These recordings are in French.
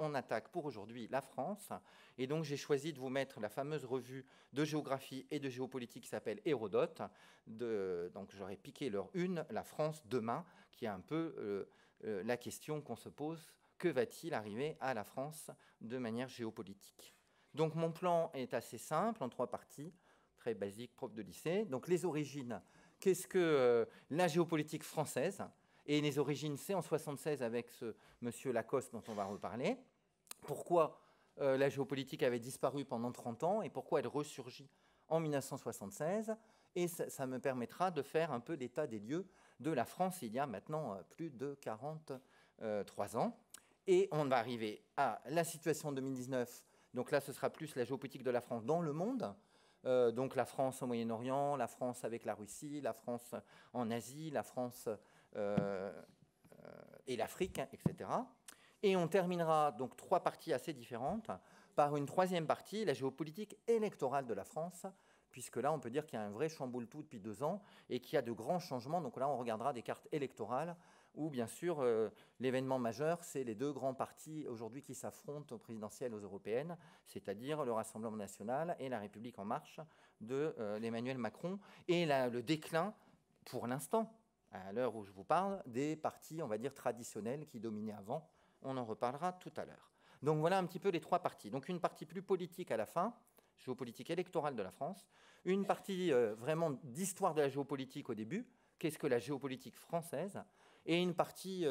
on attaque pour aujourd'hui la France. Et donc, j'ai choisi de vous mettre la fameuse revue de géographie et de géopolitique qui s'appelle Hérodote. Donc, j'aurais piqué leur une, la France demain, qui est un peu la question qu'on se pose. Que va-t-il arriver à la France de manière géopolitique? Donc, mon plan est assez simple, en 3 parties, très basique, prof de lycée. Donc, les origines, qu'est-ce que la géopolitique française? Et les origines, c'est en 1976 avec ce monsieur Lacoste dont on va reparler. Pourquoi la géopolitique avait disparu pendant 30 ans et pourquoi elle ressurgit en 1976. Et ça me permettra de faire un peu l'état des lieux de la France il y a maintenant plus de 43 ans. Et on va arriver à la situation 2019. Donc là, ce sera plus la géopolitique de la France dans le monde. Donc la France au Moyen-Orient, la France avec la Russie, la France en Asie, la France et l'Afrique, etc. Et on terminera donc 3 parties assez différentes par une 3e partie, la géopolitique électorale de la France, puisque là, on peut dire qu'il y a un vrai chamboule-tout depuis 2 ans et qu'il y a de grands changements. Donc là, on regardera des cartes électorales où, bien sûr, l'événement majeur, c'est les 2 grands partis aujourd'hui qui s'affrontent aux présidentielles, aux européennes, c'est-à-dire le Rassemblement national et la République en marche d'Emmanuel Macron, et le déclin, pour l'instant, à l'heure où je vous parle, des partis, on va dire, traditionnels qui dominaient avant. On en reparlera tout à l'heure. Donc voilà un petit peu les 3 parties. Donc une partie plus politique à la fin, géopolitique électorale de la France, une partie vraiment d'histoire de la géopolitique au début, qu'est-ce que la géopolitique française, et une partie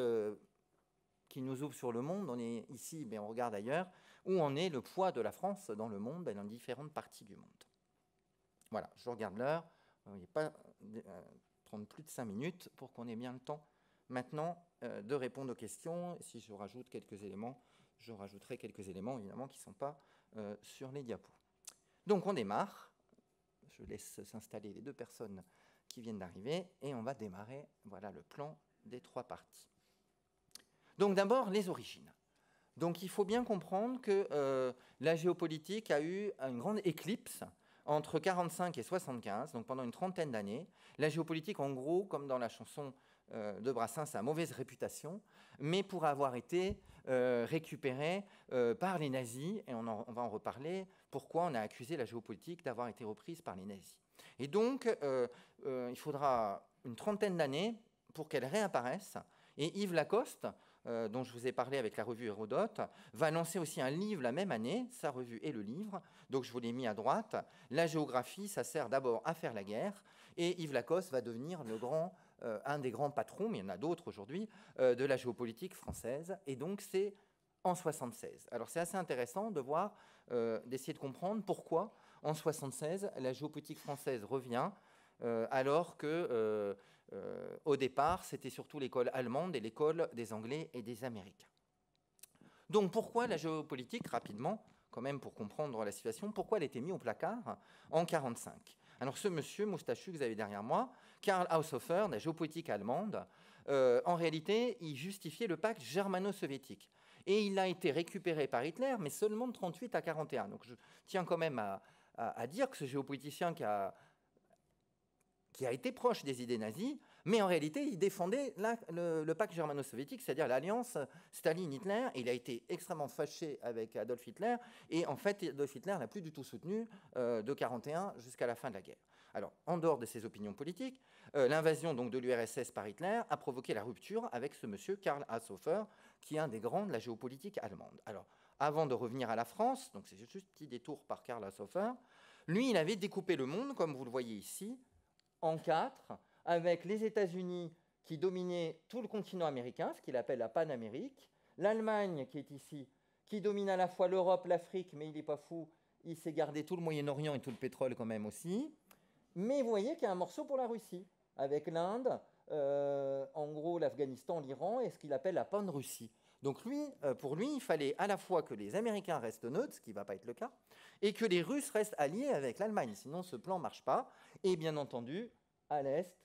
qui nous ouvre sur le monde, on est ici, mais on regarde ailleurs, où en est le poids de la France dans le monde et dans différentes parties du monde. Voilà, je regarde l'heure, il n'y a pas prendre plus de 5 minutes pour qu'on ait bien le temps maintenant de répondre aux questions. Si je rajoute quelques éléments, je rajouterai quelques éléments évidemment qui ne sont pas sur les diapos. Donc on démarre. Je laisse s'installer les 2 personnes qui viennent d'arriver et on va démarrer. Voilà le plan des 3 parties. Donc d'abord les origines. Donc il faut bien comprendre que la géopolitique a eu une grande éclipse entre 1945 et 1975, donc pendant une 30aine d'années. La géopolitique, en gros, comme dans la chanson de Brassens, a mauvaise réputation, mais pour avoir été récupérée par les nazis, et on va en reparler, pourquoi on a accusé la géopolitique d'avoir été reprise par les nazis. Et donc, il faudra une 30aine d'années pour qu'elle réapparaisse, et Yves Lacoste, dont je vous ai parlé avec la revue Hérodote, va lancer aussi un livre la même année, sa revue et le livre, donc je vous l'ai mis à droite. La géographie, ça sert d'abord à faire la guerre, et Yves Lacoste va devenir un des grands patrons, mais il y en a d'autres aujourd'hui, de la géopolitique française, et donc c'est en 1976. Alors c'est assez intéressant de voir, d'essayer de comprendre pourquoi en 1976 la géopolitique française revient, alors que au départ, c'était surtout l'école allemande et l'école des Anglais et des Américains. Donc pourquoi la géopolitique, rapidement, quand même pour comprendre la situation, pourquoi elle était mise au placard en 1945? Alors ce monsieur moustachu que vous avez derrière moi, Karl Haushofer, de la géopolitique allemande, en réalité, il justifiait le pacte germano-soviétique. Et il a été récupéré par Hitler, mais seulement de 1938 à 1941. Donc je tiens quand même à dire que ce géopoliticien qui a été proche des idées nazies, mais en réalité, il défendait le pacte germano-soviétique, c'est-à-dire l'alliance Staline-Hitler. Il a été extrêmement fâché avec Adolf Hitler, et en fait, Adolf Hitler n'a plus du tout soutenu de 1941 jusqu'à la fin de la guerre. Alors, en dehors de ses opinions politiques, l'invasion donc de l'URSS par Hitler a provoqué la rupture avec ce monsieur Karl Haushofer, qui est un des grands de la géopolitique allemande. Alors, avant de revenir à la France, donc c'est juste un petit détour par Karl Haushofer, lui, il avait découpé le monde, comme vous le voyez ici, en 4, avec les États-Unis qui dominaient tout le continent américain, ce qu'il appelle la Panamérique, l'Allemagne qui est ici, qui domine à la fois l'Europe, l'Afrique, mais il n'est pas fou, il s'est gardé tout le Moyen-Orient et tout le pétrole quand même aussi. Mais vous voyez qu'il y a un morceau pour la Russie, avec l'Inde, en gros l'Afghanistan, l'Iran, et ce qu'il appelle la Pan-Russie. Donc lui, pour lui, il fallait à la fois que les Américains restent neutres, ce qui ne va pas être le cas, et que les Russes restent alliés avec l'Allemagne, sinon ce plan ne marche pas. Et bien entendu, à l'est,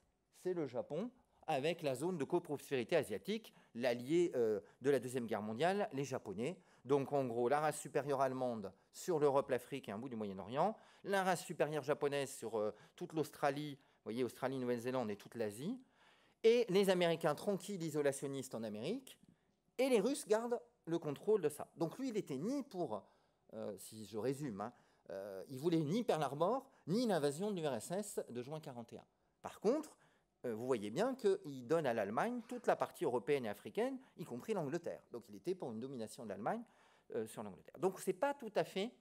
c'est le Japon, avec la zone de coprospérité asiatique, l'allié de la Deuxième Guerre mondiale, les Japonais. Donc en gros, la race supérieure allemande sur l'Europe, l'Afrique et un bout du Moyen-Orient, la race supérieure japonaise sur toute l'Australie, vous voyez, Australie, Nouvelle-Zélande et toute l'Asie, et les Américains tranquilles, isolationnistes en Amérique, et les Russes gardent le contrôle de ça. Donc lui, il était ni pour, si je résume, hein, il voulait ni Pearl Harbor, ni l'invasion de l'URSS de juin 1941. Par contre, vous voyez bien qu'il donne à l'Allemagne toute la partie européenne et africaine, y compris l'Angleterre. Donc il était pour une domination de l'Allemagne sur l'Angleterre. Donc c'est pas tout à fait,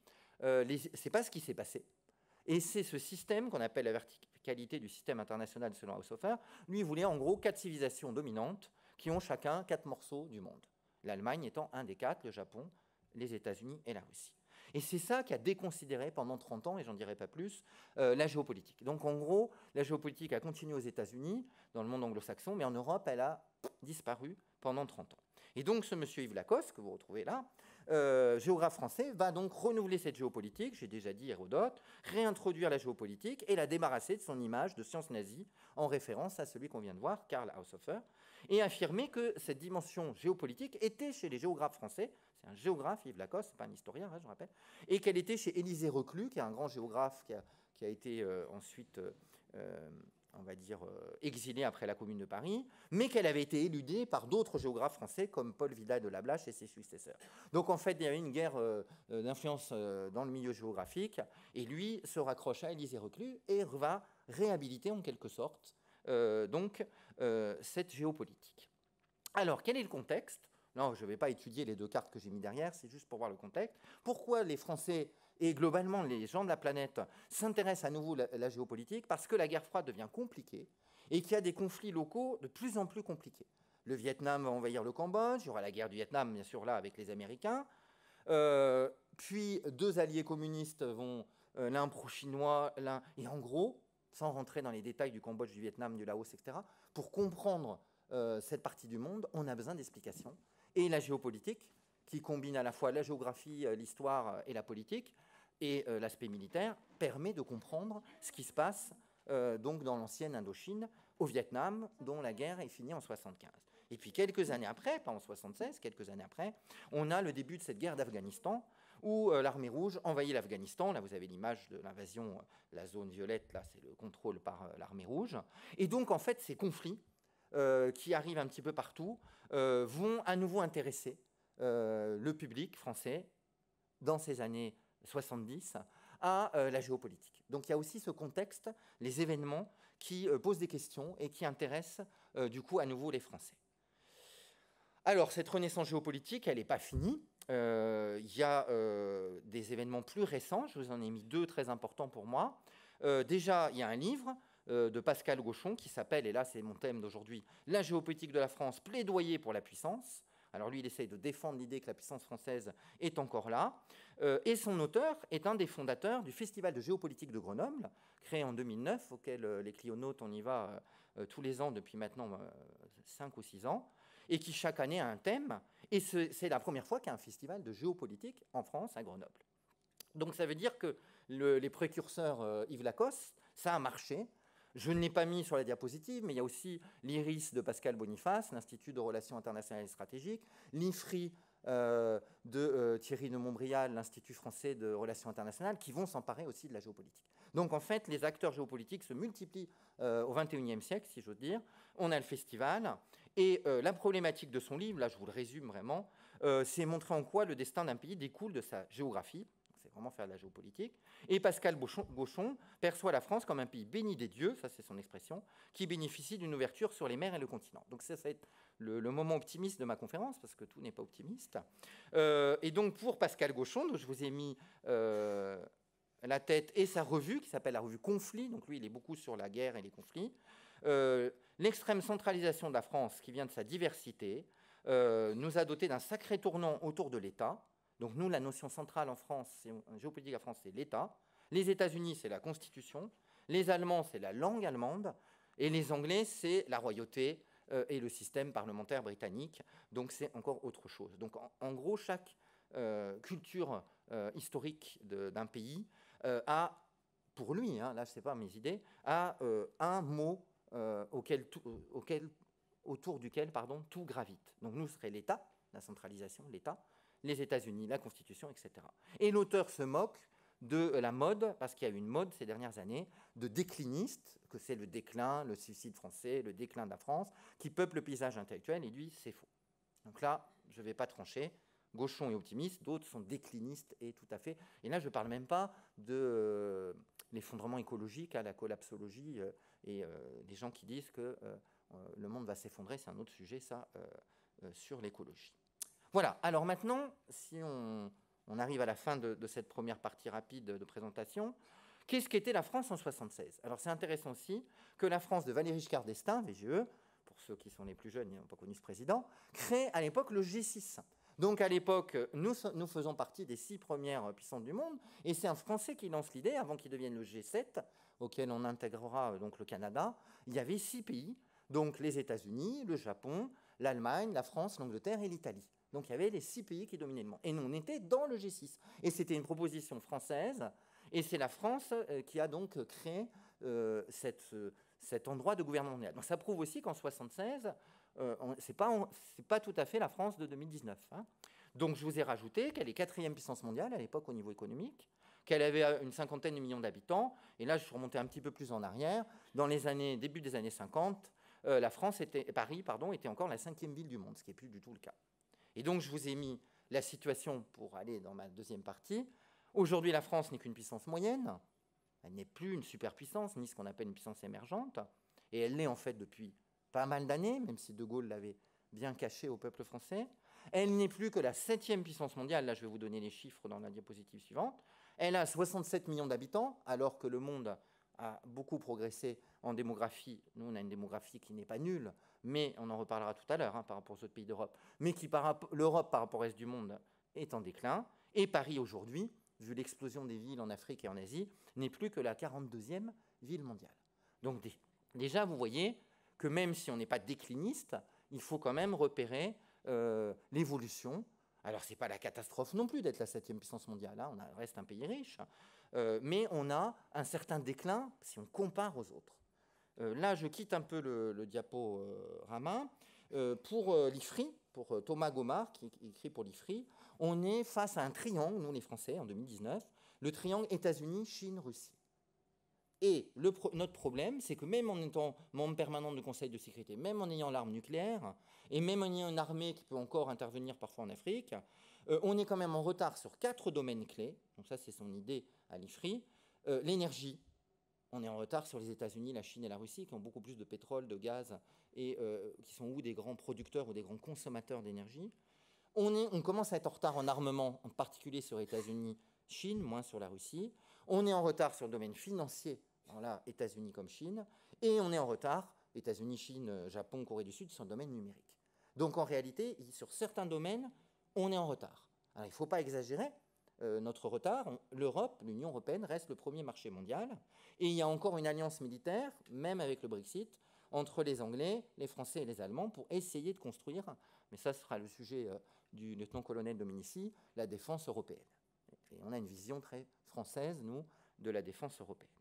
c'est pas ce qui s'est passé. Et c'est ce système qu'on appelle la verticalité du système international selon Haushofer. Lui, il voulait en gros 4 civilisations dominantes qui ont chacun 4 morceaux du monde. L'Allemagne étant un des 4, le Japon, les États-Unis et la Russie. Et c'est ça qui a déconsidéré pendant 30 ans, et j'en dirai pas plus, la géopolitique. Donc en gros, la géopolitique a continué aux États-Unis, dans le monde anglo-saxon, mais en Europe, elle a disparu pendant 30 ans. Et donc ce monsieur Yves Lacoste, que vous retrouvez là, géographe français, va donc renouveler cette géopolitique, j'ai déjà dit Hérodote, réintroduire la géopolitique et la débarrasser de son image de science nazie, en référence à celui qu'on vient de voir, Karl Haushofer, et affirmer que cette dimension géopolitique était chez les géographes français, c'est un géographe, Yves Lacoste, c'est pas un historien, hein, je rappelle, et qu'elle était chez Élisée Reclus, qui est un grand géographe qui a été ensuite, on va dire, exilé après la Commune de Paris, mais qu'elle avait été éludée par d'autres géographes français comme Paul Vidal de Lablache et ses successeurs. Donc en fait, il y avait une guerre d'influence dans le milieu géographique, et lui se raccroche à Élisée Reclus et va réhabiliter en quelque sorte cette géopolitique. Alors, quel est le contexte ? Non, je ne vais pas étudier les 2 cartes que j'ai mis derrière, c'est juste pour voir le contexte. Pourquoi les Français et globalement les gens de la planète s'intéressent à nouveau à la géopolitique ? Parce que la guerre froide devient compliquée et qu'il y a des conflits locaux de plus en plus compliqués. Le Vietnam va envahir le Cambodge, il y aura la guerre du Vietnam, bien sûr, là, avec les Américains. Puis 2 alliés communistes vont, l'un pro-chinois, l'un... Et en gros, sans rentrer dans les détails du Cambodge, du Vietnam, du Laos, etc., pour comprendre cette partie du monde, on a besoin d'explications. Et la géopolitique, qui combine à la fois la géographie, l'histoire et la politique, et l'aspect militaire, permet de comprendre ce qui se passe donc dans l'ancienne Indochine, au Vietnam, dont la guerre est finie en 1975. Et puis quelques années après, pas en 1976, quelques années après, on a le début de cette guerre d'Afghanistan, où l'armée rouge envahit l'Afghanistan. Là, vous avez l'image de l'invasion, la zone violette, là, c'est le contrôle par l'armée rouge. Et donc, en fait, ces conflits, qui arrivent un petit peu partout, vont à nouveau intéresser le public français dans ces années 70 à la géopolitique. Donc il y a aussi ce contexte, les événements qui posent des questions et qui intéressent du coup à nouveau les Français. Alors cette renaissance géopolitique, elle n'est pas finie. Il y a des événements plus récents, je vous en ai mis 2 très importants pour moi. Déjà, il y a un livre de Pascal Gauchon qui s'appelle, et là c'est mon thème d'aujourd'hui, La géopolitique de la France, plaidoyer pour la puissance. Alors lui, il essaye de défendre l'idée que la puissance française est encore là. Et son auteur est un des fondateurs du Festival de géopolitique de Grenoble, créé en 2009, auquel les clionautes, on y va tous les ans depuis maintenant 5 ou 6 ans, et qui chaque année a un thème. Et c'est la première fois qu'il y a un festival de géopolitique en France, à Grenoble. Donc ça veut dire que les précurseurs Yves Lacoste, ça a marché. Je ne l'ai pas mis sur la diapositive, mais il y a aussi l'IRIS de Pascal Boniface, l'Institut de Relations internationales et stratégiques, l'IFRI de Thierry de Montbrial, l'Institut français de Relations internationales, qui vont s'emparer aussi de la géopolitique. Donc en fait, les acteurs géopolitiques se multiplient au XXIe siècle, si j'ose dire. On a le festival, et la problématique de son livre, là je vous le résume vraiment, c'est montrer en quoi le destin d'un pays découle de sa géographie. C'est vraiment faire de la géopolitique. Et Pascal Gauchon perçoit la France comme un pays béni des dieux, ça c'est son expression, qui bénéficie d'une ouverture sur les mers et le continent. Donc ça va être le moment optimiste de ma conférence, parce que tout n'est pas optimiste. Et donc pour Pascal Gauchon, donc je vous ai mis la tête et sa revue, qui s'appelle la revue Conflit, donc lui il est beaucoup sur la guerre et les conflits. L'extrême centralisation de la France, qui vient de sa diversité, nous a doté d'un sacré tournant autour de l'État. Donc nous, la notion centrale en France, en géopolitique à France, c'est l'État. Les États-Unis, c'est la Constitution. Les Allemands, c'est la langue allemande. Et les Anglais, c'est la royauté et le système parlementaire britannique. Donc c'est encore autre chose. Donc en gros, chaque culture historique d'un pays a, pour lui, hein, là, ce n'est pas mes idées, a un mot autour duquel tout gravite. Donc nous, ce serait l'État, la centralisation, l'État. Les États-Unis, la Constitution, etc. Et l'auteur se moque de la mode, parce qu'il y a eu une mode ces dernières années, de déclinistes, que c'est le déclin, le suicide français, le déclin de la France, qui peuple le paysage intellectuel, et lui, c'est faux. Donc là, je ne vais pas trancher, gauchons et optimistes, d'autres sont déclinistes et tout à fait. Et là, je ne parle même pas de l'effondrement écologique, la collapsologie et des gens qui disent que le monde va s'effondrer. C'est un autre sujet, ça, sur l'écologie. Voilà. Alors maintenant, si on arrive à la fin de cette première partie rapide de présentation, qu'est-ce qu'était la France en 1976 ? Alors c'est intéressant aussi que la France de Valéry Giscard d'Estaing, VGE, pour ceux qui sont les plus jeunes et n'ont pas connu ce président, crée à l'époque le G6. Donc à l'époque, nous faisons partie des 6 premières puissances du monde, et c'est un Français qui lance l'idée, avant qu'il devienne le G7, auquel on intégrera donc le Canada. Il y avait 6 pays, donc les États-Unis, le Japon, l'Allemagne, la France, l'Angleterre et l'Italie. Donc il y avait les 6 pays qui dominaient le monde. Et nous, on était dans le G6. Et c'était une proposition française, et c'est la France qui a donc créé cet endroit de gouvernement mondial. Donc ça prouve aussi qu'en 1976, c'est pas tout à fait la France de 2019. Hein. Donc je vous ai rajouté qu'elle est 4e puissance mondiale à l'époque au niveau économique, qu'elle avait une 50aine de millions d'habitants, et là je suis remonté un petit peu plus en arrière, dans les début des années 50, Paris était encore la 5e ville du monde, ce qui n'est plus du tout le cas. Et donc je vous ai mis la situation pour aller dans ma deuxième partie. Aujourd'hui la France n'est qu'une puissance moyenne, elle n'est plus une superpuissance, ni ce qu'on appelle une puissance émergente, et elle l'est en fait depuis pas mal d'années, même si De Gaulle l'avait bien caché au peuple français. Elle n'est plus que la 7e puissance mondiale, là je vais vous donner les chiffres dans la diapositive suivante. Elle a 67 millions d'habitants, alors que le monde a beaucoup progressé en démographie. Nous, on a une démographie qui n'est pas nulle, mais on en reparlera tout à l'heure par rapport aux autres pays d'Europe, mais qui, l'Europe par rapport au reste du monde, est en déclin. Et Paris, aujourd'hui, vu l'explosion des villes en Afrique et en Asie, n'est plus que la 42e ville mondiale. Donc déjà, vous voyez que même si on n'est pas décliniste, il faut quand même repérer l'évolution. Alors, ce n'est pas la catastrophe non plus d'être la 7e puissance mondiale, hein, on reste un pays riche, mais on a un certain déclin si on compare aux autres. Là, je quitte un peu le diaporama. Pour l'IFRI, pour Thomas Gomard, qui écrit pour l'IFRI, on est face à un triangle, nous les Français, en 2019, le triangle États-Unis, Chine, Russie. Et notre problème, c'est que même en étant membre permanent du Conseil de sécurité, même en ayant l'arme nucléaire, et même en ayant une armée qui peut encore intervenir parfois en Afrique, on est quand même en retard sur 4 domaines clés. Donc ça, c'est son idée à l'IFRI. L'énergie, on est en retard sur les États-Unis, la Chine et la Russie, qui ont beaucoup plus de pétrole, de gaz, et qui sont des grands producteurs ou des grands consommateurs d'énergie. On commence à être en retard en armement, en particulier sur les États-Unis, Chine, moins sur la Russie. On est en retard sur le domaine financier, là, États-Unis comme Chine, et on est en retard, États-Unis, Chine, Japon, Corée du Sud, sur le domaine numérique. Donc en réalité, sur certains domaines, on est en retard. Alors il ne faut pas exagérer notre retard. L'Europe, l'Union européenne, reste le premier marché mondial, et il y a encore une alliance militaire, même avec le Brexit, entre les Anglais, les Français et les Allemands, pour essayer de construire, mais ça sera le sujet du lieutenant-colonel Dominici, la défense européenne. Et on a une vision très française, nous, de la défense européenne.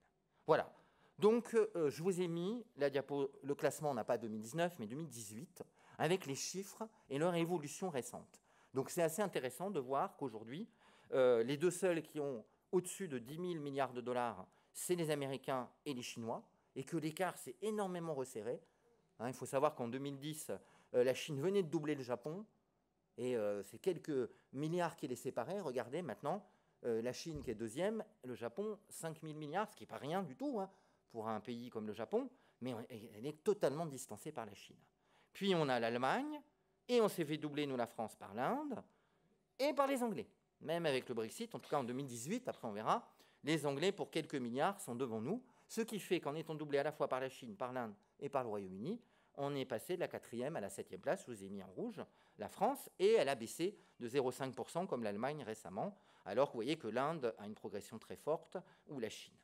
Voilà. Donc, je vous ai mis la diapo, le classement, on n'a pas 2019, mais 2018, avec les chiffres et leur évolution récente. Donc, c'est assez intéressant de voir qu'aujourd'hui, les deux seuls qui ont au-dessus de 10 000 milliards de dollars, c'est les Américains et les Chinois, et que l'écart s'est énormément resserré. Hein, il faut savoir qu'en 2010, la Chine venait de doubler le Japon, et c'est quelques milliards qui les séparaient. Regardez maintenant, la Chine qui est deuxième, le Japon 5 000 milliards, ce qui n'est pas rien du tout pour un pays comme le Japon, mais elle est totalement distancée par la Chine. Puis on a l'Allemagne, et on s'est fait doubler, nous, la France, par l'Inde, et par les Anglais. Même avec le Brexit, en tout cas en 2018, après on verra, les Anglais, pour quelques milliards, sont devant nous, ce qui fait qu'en étant doublé à la fois par la Chine, par l'Inde et par le Royaume-Uni, on est passé de la 4e à la 7e place, je vous ai mis en rouge, la France, et elle a baissé de 0,5% comme l'Allemagne récemment, alors que vous voyez que l'Inde a une progression très forte, ou la Chine.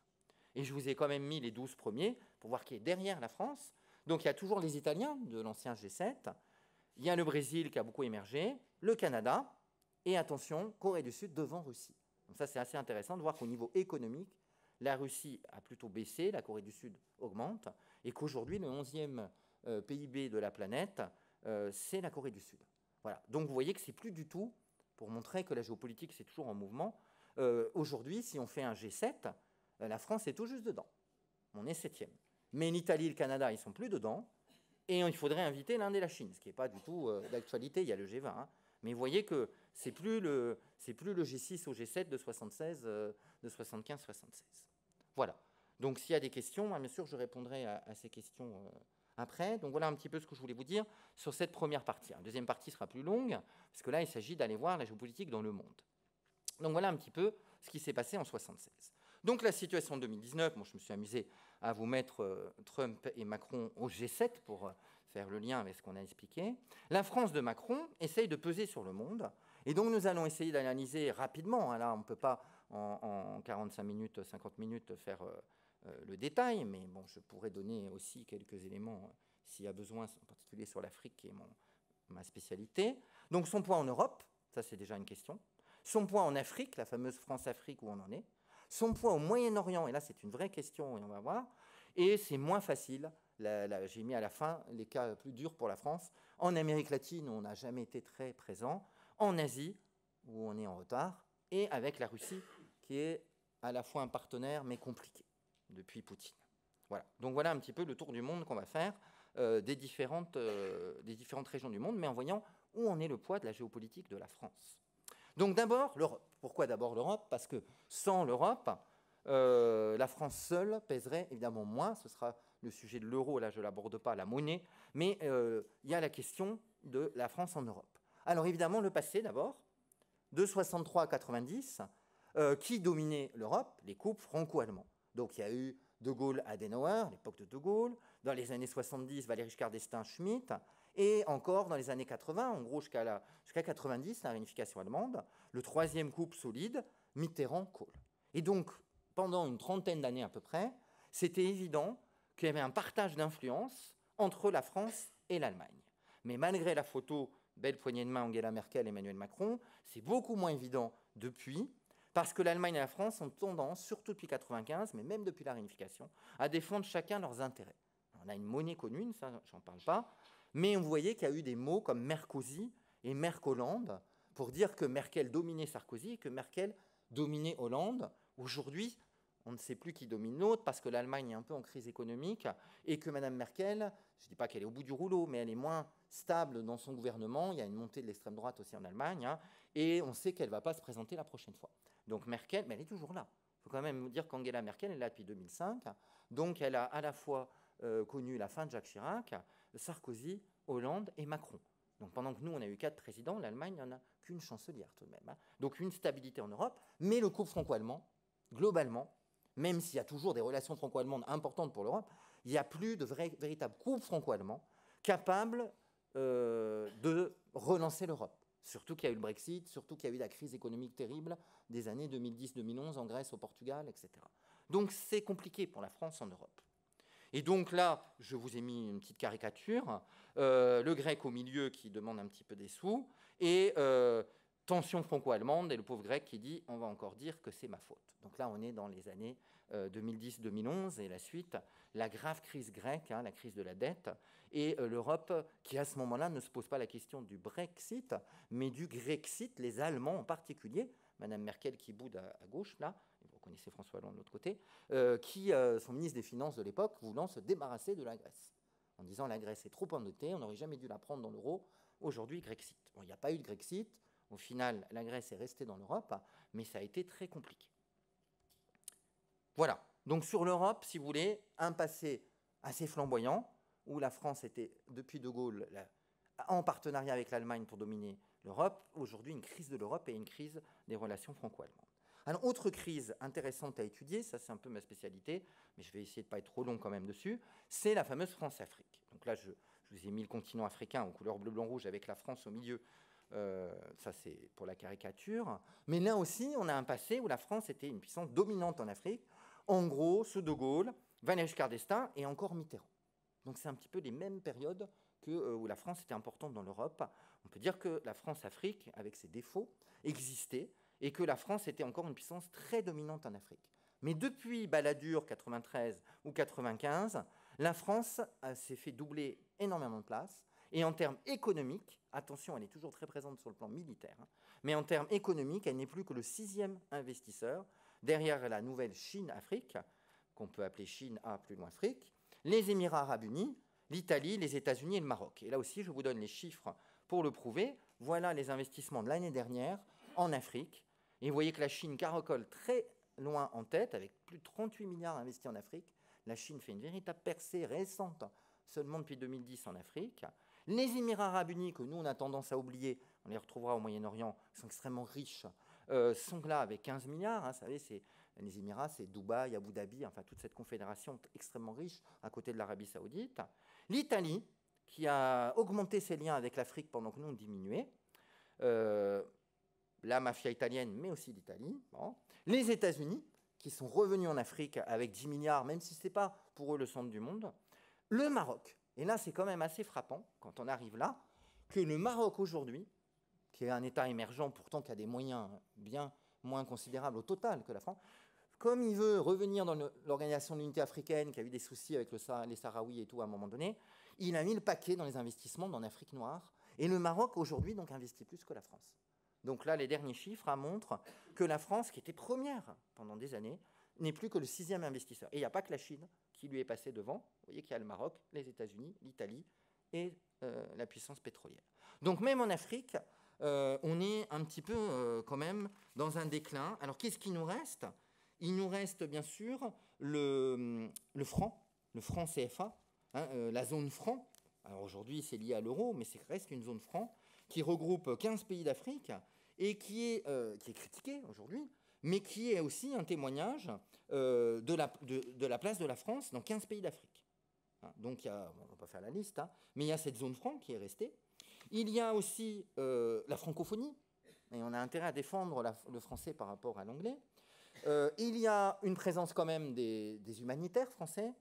Et je vous ai quand même mis les 12 premiers pour voir qui est derrière la France. Donc il y a toujours les Italiens de l'ancien G7, il y a le Brésil qui a beaucoup émergé, le Canada, et attention, Corée du Sud devant Russie. Donc ça c'est assez intéressant de voir qu'au niveau économique, la Russie a plutôt baissé, la Corée du Sud augmente, et qu'aujourd'hui le 11e PIB de la planète, c'est la Corée du Sud. Voilà. Donc vous voyez que c'est plus du tout, pour montrer que la géopolitique c'est toujours en mouvement, aujourd'hui si on fait un G7, la France est tout juste dedans. On est 7e. Mais l'Italie et le Canada, ils ne sont plus dedans, et il faudrait inviter l'Inde et la Chine, ce qui n'est pas du tout d'actualité, il y a le G20, Mais vous voyez que c'est plus le G6 au G7 de 76, de 75-76. Voilà. Donc s'il y a des questions, bien sûr, je répondrai à ces questions après. Donc voilà un petit peu ce que je voulais vous dire sur cette première partie. La deuxième partie sera plus longue, parce que là, il s'agit d'aller voir la géopolitique dans le monde. Donc voilà un petit peu ce qui s'est passé en 76. Donc la situation de 2019, moi je me suis amusé à vous mettre Trump et Macron au G7 pour faire le lien avec ce qu'on a expliqué. La France de Macron essaye de peser sur le monde, et donc nous allons essayer d'analyser rapidement, hein, là on ne peut pas en 45 minutes, 50 minutes faire le détail, mais bon, je pourrais donner aussi quelques éléments s'il y a besoin, en particulier sur l'Afrique qui est ma spécialité. Donc son poids en Europe, ça c'est déjà une question. Son poids en Afrique, la fameuse France-Afrique où on en est. Son poids au Moyen-Orient, et là c'est une vraie question et on va voir. Et c'est moins facile, j'ai mis à la fin les cas plus durs pour la France. En Amérique latine, où on n'a jamais été très présent. En Asie, où on est en retard. Et avec la Russie, qui est à la fois un partenaire mais compliqué depuis Poutine. Voilà. Donc voilà un petit peu le tour du monde qu'on va faire des différentes régions du monde, mais en voyant où en est le poids de la géopolitique de la France. Donc d'abord, l'Europe. Pourquoi d'abord l'Europe? Parce que sans l'Europe, la France seule pèserait évidemment moins. Ce sera le sujet de l'euro, là je ne l'aborde pas, la monnaie. Mais il y a la question de la France en Europe. Alors évidemment, le passé d'abord, de 63 à 90, qui dominait l'Europe? Les couples franco-allemands. Donc il y a eu De Gaulle-Adenauer, l'époque de De Gaulle. Dans les années 70, Valéry Giscard d'Estaing-Schmitt. Et encore dans les années 80, en gros jusqu'à 90, la réunification allemande, le troisième couple solide, Mitterrand-Kohl. Et donc, pendant une trentaine d'années à peu près, c'était évident qu'il y avait un partage d'influence entre la France et l'Allemagne. Mais malgré la photo, belle poignée de main Angela Merkel, Emmanuel Macron, c'est beaucoup moins évident depuis, parce que l'Allemagne et la France ont tendance, surtout depuis 1995, mais même depuis la réunification, à défendre chacun leurs intérêts. On a une monnaie commune, ça, j'en parle pas, mais vous voyez qu'il y a eu des mots comme Merkozy et Merck-Hollande pour dire que Merkel dominait Sarkozy et que Merkel dominait Hollande. Aujourd'hui, on ne sait plus qui domine l'autre parce que l'Allemagne est un peu en crise économique et que Mme Merkel, je ne dis pas qu'elle est au bout du rouleau, mais elle est moins stable dans son gouvernement. Il y a une montée de l'extrême droite aussi en Allemagne, hein, et on sait qu'elle ne va pas se présenter la prochaine fois. Donc Merkel, mais elle est toujours là. Il faut quand même dire qu'Angela Merkel est là depuis 2005, donc elle a à la fois connu la fin de Jacques Chirac, Sarkozy, Hollande et Macron. Donc pendant que nous, on a eu 4 présidents, l'Allemagne n'en a qu'une chancelière tout de même. Hein. Donc une stabilité en Europe, mais le couple franco-allemand, globalement, même s'il y a toujours des relations franco-allemandes importantes pour l'Europe, il n'y a plus de véritable couple franco-allemand capable de relancer l'Europe. Surtout qu'il y a eu le Brexit, surtout qu'il y a eu la crise économique terrible des années 2010-2011 en Grèce, au Portugal, etc. Donc c'est compliqué pour la France en Europe. Et donc là, je vous ai mis une petite caricature, le grec au milieu qui demande un petit peu des sous, et tension franco-allemande, et le pauvre grec qui dit « on va encore dire que c'est ma faute ». Donc là, on est dans les années 2010-2011, et la suite, la grave crise grecque, hein, la crise de la dette, et l'Europe qui, à ce moment-là, ne se pose pas la question du Brexit, mais du Grexit, les Allemands en particulier, Madame Merkel qui boude à gauche, là, vous connaissez François Hollande de l'autre côté, qui, son ministre des Finances de l'époque, voulant se débarrasser de la Grèce, en disant la Grèce est trop endettée, on n'aurait jamais dû la prendre dans l'euro, aujourd'hui Grexit. Bon, il n'y a pas eu de Grexit, au final la Grèce est restée dans l'Europe, mais ça a été très compliqué. Voilà, donc sur l'Europe, si vous voulez, un passé assez flamboyant, où la France était, depuis De Gaulle, en partenariat avec l'Allemagne pour dominer l'Europe, aujourd'hui une crise de l'Europe et une crise des relations franco-allemandes. Alors, autre crise intéressante à étudier, ça c'est un peu ma spécialité, mais je vais essayer de ne pas être trop long quand même dessus, c'est la fameuse France-Afrique. Donc là, je vous ai mis le continent africain en couleur bleu-blanc-rouge avec la France au milieu, ça c'est pour la caricature. Mais là aussi, on a un passé où la France était une puissance dominante en Afrique, en gros, sous De Gaulle, Valéry Giscard d'Estaing et encore Mitterrand. Donc c'est un petit peu les mêmes périodes où la France était importante dans l'Europe. On peut dire que la France-Afrique, avec ses défauts, existait, et que la France était encore une puissance très dominante en Afrique. Mais depuis Balladur 93 ou 95, la France s'est fait doubler énormément de place, et en termes économiques, attention, elle est toujours très présente sur le plan militaire, hein, mais en termes économiques, elle n'est plus que le 6e investisseur, derrière la nouvelle Chine-Afrique, qu'on peut appeler Chine A plus loin Afrique, les Émirats arabes unis, l'Italie, les États-Unis et le Maroc. Et là aussi, je vous donne les chiffres pour le prouver. voilà les investissements de l'année dernière en Afrique. Et vous voyez que la Chine caracole très loin en tête, avec plus de 38 milliards investis en Afrique. La Chine fait une véritable percée récente, seulement depuis 2010 en Afrique. Les Émirats arabes unis, que nous on a tendance à oublier, on les retrouvera au Moyen-Orient, sont extrêmement riches, sont là avec 15 milliards. Vous savez, les Émirats, c'est Dubaï, Abu Dhabi, enfin toute cette confédération extrêmement riche à côté de l'Arabie saoudite. L'Italie, qui a augmenté ses liens avec l'Afrique pendant que nous on diminuait. La mafia italienne, mais aussi l'Italie. Bon. Les États-Unis, qui sont revenus en Afrique avec 10 milliards, même si ce n'est pas pour eux le centre du monde. Le Maroc, et là c'est quand même assez frappant, quand on arrive là, que le Maroc aujourd'hui, qui est un État émergent, pourtant qui a des moyens bien moins considérables au total que la France, comme il veut revenir dans l'Organisation de l'Unité africaine, qui a eu des soucis avec les Sahraouis et tout à un moment donné, il a mis le paquet dans les investissements dans l'Afrique noire. Et le Maroc, aujourd'hui, donc, investit plus que la France. Donc là, les derniers chiffres montrent que la France, qui était première pendant des années, n'est plus que le 6e investisseur. Et il n'y a pas que la Chine qui lui est passée devant. Vous voyez qu'il y a le Maroc, les États-Unis, l'Italie et la puissance pétrolière. Donc même en Afrique, on est un petit peu quand même dans un déclin. Alors qu'est-ce qui nous reste ? Il nous reste bien sûr le franc CFA, la zone franc. Alors aujourd'hui, c'est lié à l'euro, mais c'est reste une zone franc qui regroupe 15 pays d'Afrique et qui est critiquée aujourd'hui, mais qui est aussi un témoignage de la place de la France dans 15 pays d'Afrique. Donc, on ne va pas faire la liste, mais il y a cette zone franc qui est restée. Il y a aussi la francophonie, et on a intérêt à défendre le français par rapport à l'anglais. Il y a une présence quand même des humanitaires français,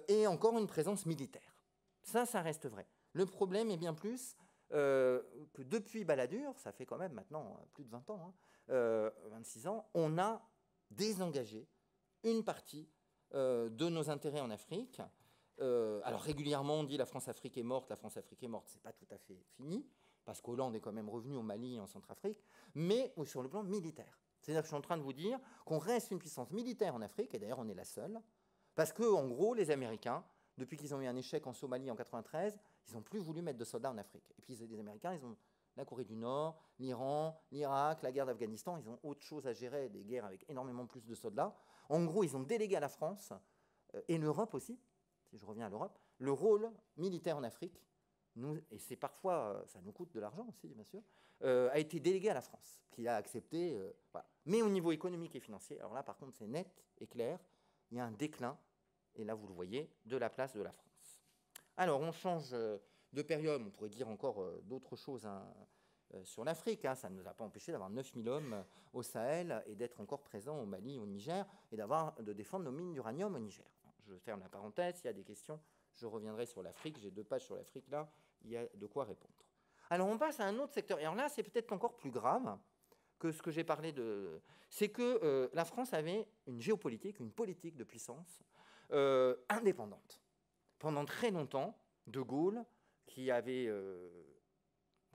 et encore une présence militaire. Ça reste vrai. Le problème est bien plus que depuis Balladur, ça fait quand même maintenant plus de 20 ans, 26 ans, on a désengagé une partie de nos intérêts en Afrique. Alors régulièrement, on dit la France-Afrique est morte, c'est pas tout à fait fini, parce qu'Hollande est quand même revenu au Mali et en Centrafrique, mais sur le plan militaire. C'est-à-dire que je suis en train de vous dire qu'on reste une puissance militaire en Afrique, et d'ailleurs on est la seule, parce que en gros, les Américains, depuis qu'ils ont eu un échec en Somalie en 1993, ils n'ont plus voulu mettre de soldats en Afrique. Et puis les Américains, ils ont la Corée du Nord, l'Iran, l'Irak, la guerre d'Afghanistan, ils ont autre chose à gérer, des guerres avec énormément plus de soldats. En gros, ils ont délégué à la France, et l'Europe aussi, si je reviens à l'Europe, le rôle militaire en Afrique, et c'est parfois, ça nous coûte de l'argent aussi, bien sûr, a été délégué à la France, qui a accepté. Voilà. Mais au niveau économique et financier, alors là, par contre, c'est net et clair, il y a un déclin, et là, vous le voyez, de la place de la France. Alors, on change de période, on pourrait dire encore d'autres choses sur l'Afrique. Ça ne nous a pas empêché d'avoir 9000 hommes au Sahel et d'être encore présents au Mali, au Niger, et de défendre nos mines d'uranium au Niger. Je ferme la parenthèse, s'il y a des questions, je reviendrai sur l'Afrique. J'ai 2 pages sur l'Afrique, là, il y a de quoi répondre. Alors, on passe à un autre secteur. Et alors là, c'est peut-être encore plus grave que ce que j'ai parlé de... C'est que la France avait une géopolitique, une politique de puissance indépendante. Pendant très longtemps, De Gaulle, qui avait,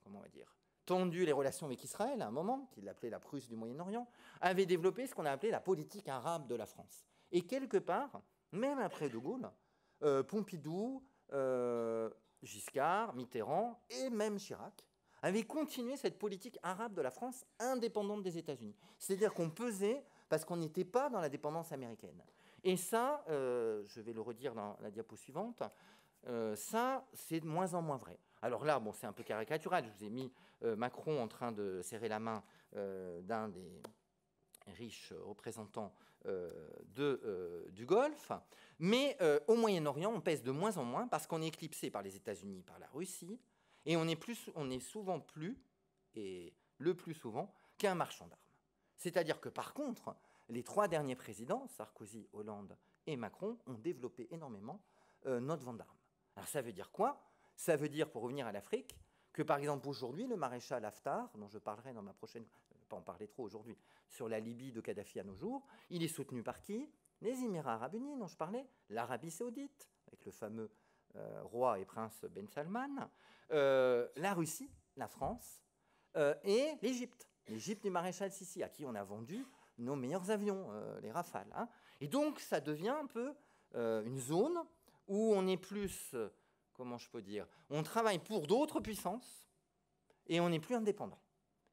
comment on va dire, tendu les relations avec Israël à un moment, qu'il appelait la Prusse du Moyen-Orient, avait développé ce qu'on a appelé la politique arabe de la France. Et quelque part, même après De Gaulle, Pompidou, Giscard, Mitterrand et même Chirac avaient continué cette politique arabe de la France indépendante des États-Unis. C'est-à-dire qu'on pesait parce qu'on n'était pas dans la dépendance américaine. Et ça, je vais le redire dans la diapo suivante, ça, c'est de moins en moins vrai. Alors là, bon, c'est un peu caricatural. Je vous ai mis Macron en train de serrer la main d'un des riches représentants du Golfe. Mais au Moyen-Orient, on pèse de moins en moins parce qu'on est éclipsé par les États-Unis, par la Russie, et on est souvent plus, et le plus souvent, qu'un marchand d'armes. C'est-à-dire que par contre, les 3 derniers présidents, Sarkozy, Hollande et Macron, ont développé énormément notre vente d'armes. Alors ça veut dire quoi ? Ça veut dire, pour revenir à l'Afrique, que par exemple aujourd'hui, le maréchal Haftar, dont je parlerai dans ma prochaine, je ne vais pas en parler trop aujourd'hui, sur la Libye de Kadhafi à nos jours, il est soutenu par qui ? Les Émirats arabes unis dont je parlais, l'Arabie saoudite, avec le fameux roi et prince Ben Salman, la Russie, la France, et l'Égypte. L'Égypte du maréchal Sissi, à qui on a vendu nos meilleurs avions, les Rafales. Et donc, ça devient un peu une zone où on est plus, comment je peux dire, on travaille pour d'autres puissances, et on n'est plus indépendant.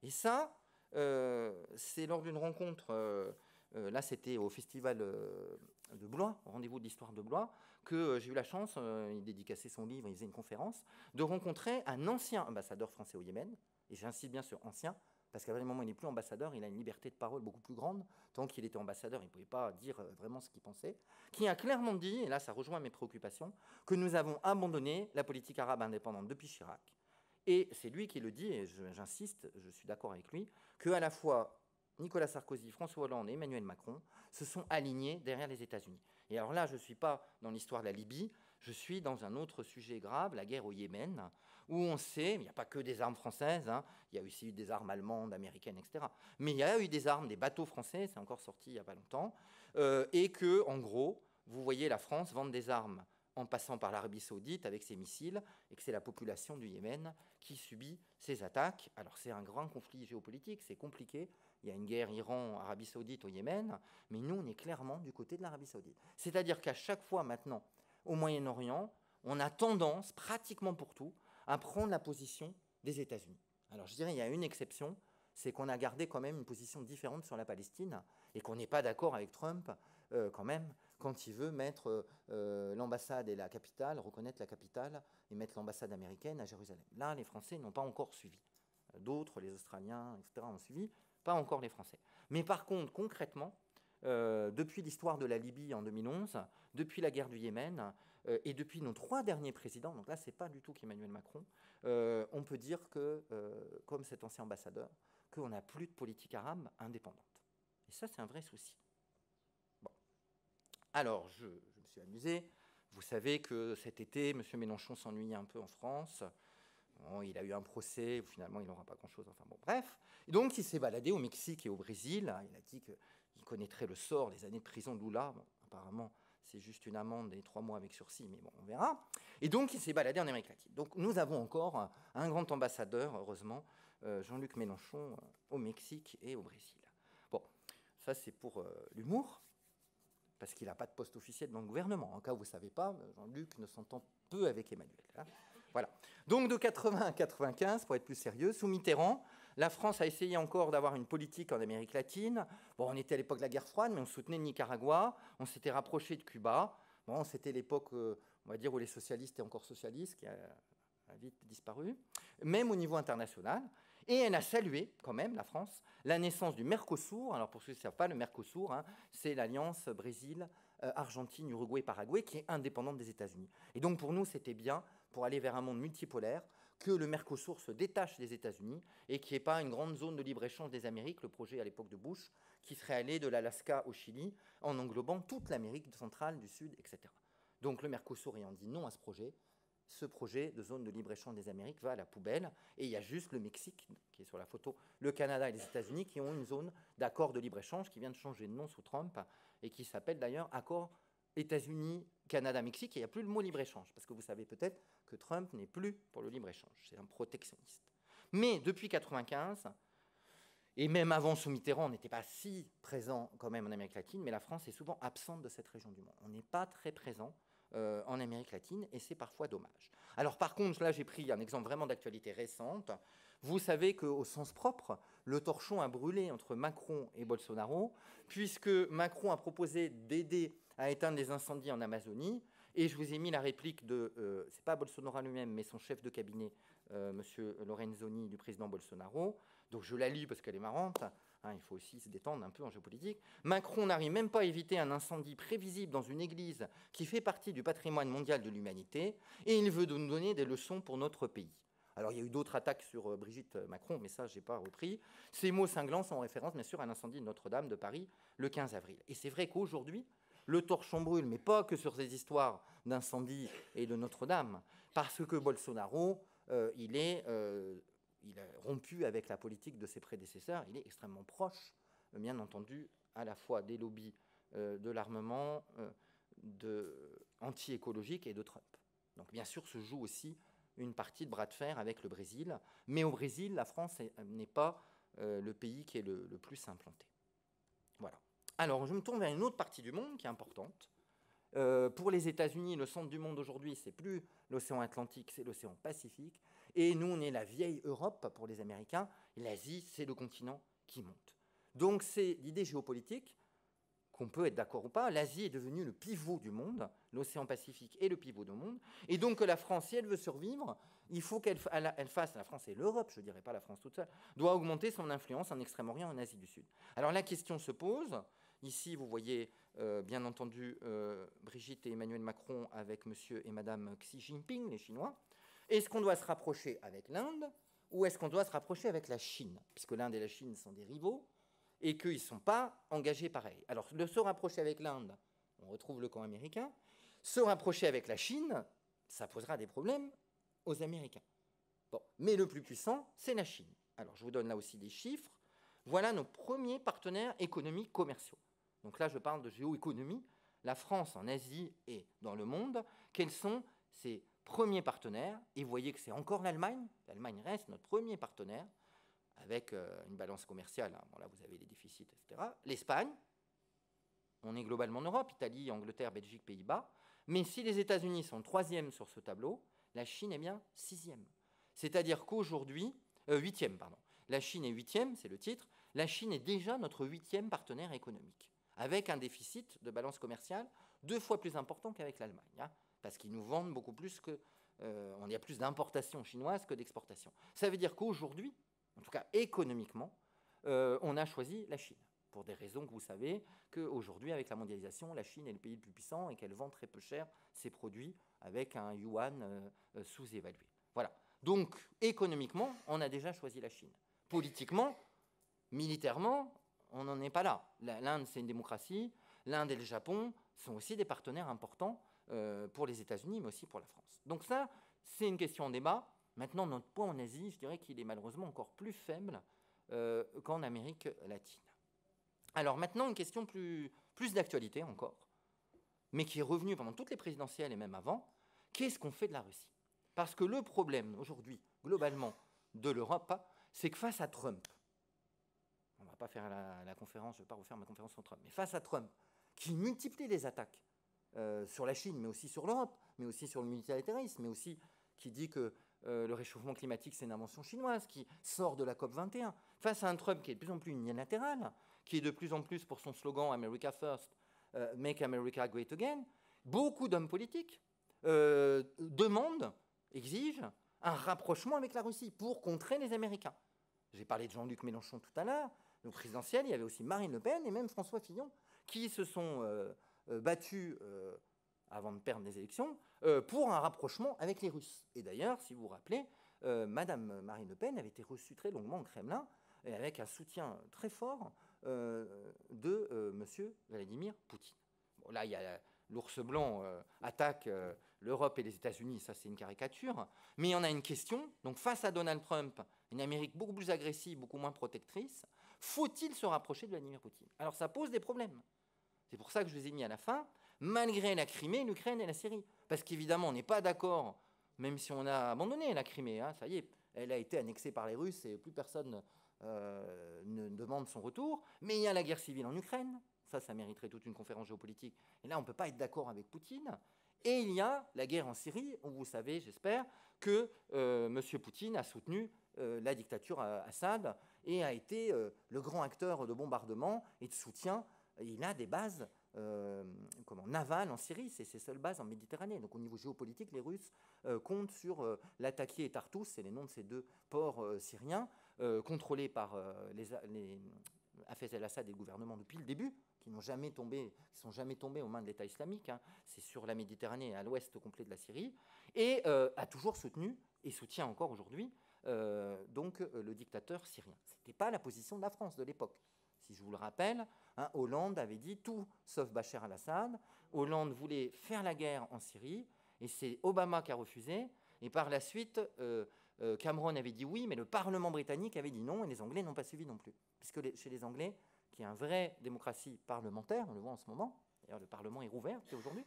Et ça, c'est lors d'une rencontre, là c'était au festival de Blois, au rendez-vous de l'histoire de Blois, que j'ai eu la chance, il dédicaçait son livre, il faisait une conférence, de rencontrer un ancien ambassadeur français au Yémen, et j'insiste bien sur ancien, parce qu'à un moment où il n'est plus ambassadeur, il a une liberté de parole beaucoup plus grande. Tant qu'il était ambassadeur, il ne pouvait pas dire vraiment ce qu'il pensait, qui a clairement dit, et là ça rejoint mes préoccupations, que nous avons abandonné la politique arabe indépendante depuis Chirac. Et c'est lui qui le dit, et j'insiste, je suis d'accord avec lui, qu'à la fois Nicolas Sarkozy, François Hollande et Emmanuel Macron se sont alignés derrière les États-Unis. Et alors là, je ne suis pas dans l'histoire de la Libye, je suis dans un autre sujet grave, la guerre au Yémen, où on sait, il n'y a pas que des armes françaises, hein, il y a aussi eu des armes allemandes, américaines, etc. Mais il y a eu des armes, des bateaux français, c'est encore sorti il n'y a pas longtemps, et que, en gros, vous voyez la France vendre des armes en passant par l'Arabie Saoudite avec ses missiles, et que c'est la population du Yémen qui subit ces attaques. Alors c'est un grand conflit géopolitique, c'est compliqué. Il y a une guerre Iran-Arabie Saoudite au Yémen, mais nous, on est clairement du côté de l'Arabie Saoudite. C'est-à-dire qu'à chaque fois maintenant, au Moyen-Orient, on a tendance, pratiquement pour tout, à prendre la position des États-Unis. Alors je dirais, il y a une exception, c'est qu'on a gardé quand même une position différente sur la Palestine, et qu'on n'est pas d'accord avec Trump, quand même, quand il veut mettre l'ambassade et la capitale, reconnaître la capitale et mettre l'ambassade américaine à Jérusalem. Là, les Français n'ont pas encore suivi. D'autres, les Australiens, etc., ont suivi, pas encore les Français. Mais par contre, concrètement, depuis l'histoire de la Libye en 2011, depuis la guerre du Yémen, et depuis nos 3 derniers présidents, donc là, ce n'est pas du tout qu'Emmanuel Macron, on peut dire que, comme cet ancien ambassadeur, qu'on n'a plus de politique arabe indépendante. Et ça, c'est un vrai souci. Alors, je me suis amusé. Vous savez que cet été, M. Mélenchon s'ennuyait un peu en France. Bon, il a eu un procès, où finalement, il n'aura pas grand-chose. Enfin bon, bref. Et donc, il s'est baladé au Mexique et au Brésil. Il a dit qu'il connaîtrait le sort des années de prison de Lula. Bon, apparemment, c'est juste une amende et 3 mois avec sursis, mais bon, on verra. Et donc, il s'est baladé en Amérique latine. Donc, nous avons encore un grand ambassadeur, heureusement, Jean-Luc Mélenchon, au Mexique et au Brésil. Bon, ça, c'est pour l'humour, parce qu'il n'a pas de poste officiel dans le gouvernement. En cas où vous ne savez pas, Jean-Luc ne s'entend peu avec Emmanuel. Hein. Voilà. Donc de 80 à 95, pour être plus sérieux, sous Mitterrand, la France a essayé encore d'avoir une politique en Amérique latine. Bon, on était à l'époque de la guerre froide, mais on soutenait le Nicaragua, on s'était rapproché de Cuba. Bon, c'était l'époque, on va dire, où les socialistes étaient encore socialistes, qui a vite disparu, même au niveau international. Et elle a salué, quand même, la France, la naissance du Mercosur. Alors, pour ceux qui ne savent pas, le Mercosur, hein, c'est l'alliance Brésil, Argentine, Uruguay, Paraguay, qui est indépendante des États-Unis. Et donc, pour nous, c'était bien, pour aller vers un monde multipolaire, que le Mercosur se détache des États-Unis et qu'il n'y ait pas une grande zone de libre-échange des Amériques, le projet à l'époque de Bush, qui serait allé de l'Alaska au Chili, en englobant toute l'Amérique centrale, du Sud, etc. Donc, le Mercosur ayant dit non à ce projet de zone de libre-échange des Amériques va à la poubelle, et il y a juste le Mexique, qui est sur la photo, le Canada et les États-Unis, qui ont une zone d'accord de libre-échange qui vient de changer de nom sous Trump, et qui s'appelle d'ailleurs accord États-Unis, Canada, Mexique, et il n'y a plus le mot libre-échange, parce que vous savez peut-être que Trump n'est plus pour le libre-échange, c'est un protectionniste. Mais depuis 1995, et même avant sous Mitterrand, on n'était pas si présent quand même en Amérique latine, mais la France est souvent absente de cette région du monde. On n'est pas très présent en Amérique latine, et c'est parfois dommage. Alors par contre, là j'ai pris un exemple vraiment d'actualité récente. Vous savez qu'au sens propre, le torchon a brûlé entre Macron et Bolsonaro, puisque Macron a proposé d'aider à éteindre les incendies en Amazonie, et je vous ai mis la réplique de, c'est pas Bolsonaro lui-même, mais son chef de cabinet, M. Lorenzoni, du président Bolsonaro. Donc je la lis parce qu'elle est marrante. Hein, il faut aussi se détendre un peu en géopolitique. Macron n'arrive même pas à éviter un incendie prévisible dans une église qui fait partie du patrimoine mondial de l'humanité, et il veut nous donner des leçons pour notre pays. Alors il y a eu d'autres attaques sur Brigitte Macron, mais ça je n'ai pas repris. Ces mots cinglants sont en référence bien sûr à l'incendie de Notre-Dame de Paris le 15 avril. Et c'est vrai qu'aujourd'hui, le torchon brûle, mais pas que sur ces histoires d'incendie et de Notre-Dame, parce que Bolsonaro, il a rompu avec la politique de ses prédécesseurs, il est extrêmement proche, bien entendu, à la fois des lobbies de l'armement, anti-écologique et de Trump. Donc bien sûr se joue aussi une partie de bras de fer avec le Brésil, mais au Brésil, la France n'est pas le pays qui est le plus implanté. Voilà. Alors je me tourne vers une autre partie du monde qui est importante. Pour les États-Unis, le centre du monde aujourd'hui, c'est plus l'océan Atlantique, c'est l'océan Pacifique. Et nous, on est la vieille Europe pour les Américains. L'Asie, c'est le continent qui monte. Donc c'est l'idée géopolitique, qu'on peut être d'accord ou pas. L'Asie est devenue le pivot du monde, l'océan Pacifique est le pivot du monde. Et donc que la France, si elle veut survivre, il faut qu'elle fasse, la France et l'Europe, je ne dirais pas la France toute seule, doit augmenter son influence en Extrême-Orient et en Asie du Sud. Alors la question se pose. Ici, vous voyez, bien entendu, Brigitte et Emmanuel Macron avec monsieur et madame Xi Jinping, les Chinois. Est-ce qu'on doit se rapprocher avec l'Inde ou est-ce qu'on doit se rapprocher avec la Chine? Puisque l'Inde et la Chine sont des rivaux et qu'ils ne sont pas engagés pareil. Alors, se rapprocher avec l'Inde, on retrouve le camp américain. Se rapprocher avec la Chine, ça posera des problèmes aux Américains. Bon, mais le plus puissant, c'est la Chine. Alors, je vous donne là aussi des chiffres. Voilà nos premiers partenaires économiques commerciaux. Donc là, je parle de géoéconomie. La France en Asie et dans le monde, quels sont ses premiers partenaires? Et vous voyez que c'est encore l'Allemagne. L'Allemagne reste notre premier partenaire, avec une balance commerciale. Bon, là, vous avez les déficits, etc. L'Espagne, on est globalement en Europe, Italie, Angleterre, Belgique, Pays-Bas. Mais si les États-Unis sont troisième sur ce tableau, la Chine est bien sixième. C'est-à-dire qu'aujourd'hui, huitième, pardon. La Chine est huitième, c'est le titre. La Chine est déjà notre huitième partenaire économique, avec un déficit de balance commerciale 2 fois plus important qu'avec l'Allemagne, hein, parce qu'ils nous vendent beaucoup plus que... on y a plus d'importations chinoises que d'exportations. Ça veut dire qu'aujourd'hui, en tout cas économiquement, on a choisi la Chine, pour des raisons que vous savez, qu'aujourd'hui, avec la mondialisation, la Chine est le pays le plus puissant et qu'elle vend très peu cher ses produits avec un yuan sous-évalué. Voilà. Donc, économiquement, on a déjà choisi la Chine. Politiquement, militairement, on n'en est pas là. L'Inde, c'est une démocratie. L'Inde et le Japon sont aussi des partenaires importants pour les États-Unis, mais aussi pour la France. Donc ça, c'est une question en débat. Maintenant, notre poids en Asie, je dirais qu'il est malheureusement encore plus faible qu'en Amérique latine. Alors maintenant, une question plus d'actualité encore, mais qui est revenue pendant toutes les présidentielles et même avant. Qu'est-ce qu'on fait de la Russie? Parce que le problème aujourd'hui, globalement, de l'Europe, c'est que face à Trump, on ne va pas faire la conférence, je ne vais pas refaire ma conférence sur Trump, mais face à Trump, qui multiplie les attaques sur la Chine, mais aussi sur l'Europe, mais aussi sur le militarisme, mais aussi qui dit que le réchauffement climatique, c'est une invention chinoise, qui sort de la COP21, face à un Trump qui est de plus en plus unilatéral, qui est de plus en plus pour son slogan « America First, Make America Great Again », beaucoup d'hommes politiques demandent, exigent un rapprochement avec la Russie pour contrer les Américains. J'ai parlé de Jean-Luc Mélenchon tout à l'heure, au présidentiel, il y avait aussi Marine Le Pen et même François Fillon, qui se sont battus avant de perdre les élections, pour un rapprochement avec les Russes. Et d'ailleurs, si vous vous rappelez, Madame Marine Le Pen avait été reçue très longuement au Kremlin, et avec un soutien très fort de M. Vladimir Poutine. Bon, là, il y a l'ours blanc attaque l'Europe et les États-Unis, ça c'est une caricature, mais il y en a une question. Donc face à Donald Trump, une Amérique beaucoup plus agressive, beaucoup moins protectrice, faut-il se rapprocher de Vladimir Poutine? Alors ça pose des problèmes. C'est pour ça que je vous ai mis à la fin, malgré la Crimée, l'Ukraine et la Syrie. Parce qu'évidemment, on n'est pas d'accord, même si on a abandonné la Crimée, hein, ça y est, elle a été annexée par les Russes et plus personne ne demande son retour. Mais il y a la guerre civile en Ukraine, ça mériterait toute une conférence géopolitique. Et là, on ne peut pas être d'accord avec Poutine. Et il y a la guerre en Syrie, où vous savez, j'espère, que M. Poutine a soutenu la dictature Assad et a été le grand acteur de bombardement et de soutien. Il a des bases navales en Syrie, c'est ses seules bases en Méditerranée. Donc au niveau géopolitique, les Russes comptent sur Latakia et Tartous, c'est les noms de ces deux ports syriens, contrôlés par Hafez el-Assad et le gouvernement depuis le début, qui sont jamais tombés aux mains de l'État islamique, hein. C'est sur la Méditerranée, à l'ouest complet de la Syrie, et a toujours soutenu, et soutient encore aujourd'hui, le dictateur syrien. Ce n'était pas la position de la France de l'époque. Si je vous le rappelle, hein, Hollande avait dit tout sauf Bachar al-Assad. Hollande voulait faire la guerre en Syrie, et c'est Obama qui a refusé, et par la suite, Cameron avait dit oui, mais le Parlement britannique avait dit non, et les Anglais n'ont pas suivi non plus. Puisque chez les Anglais, qui est une vraie démocratie parlementaire, on le voit en ce moment, d'ailleurs le Parlement est rouvert aujourd'hui,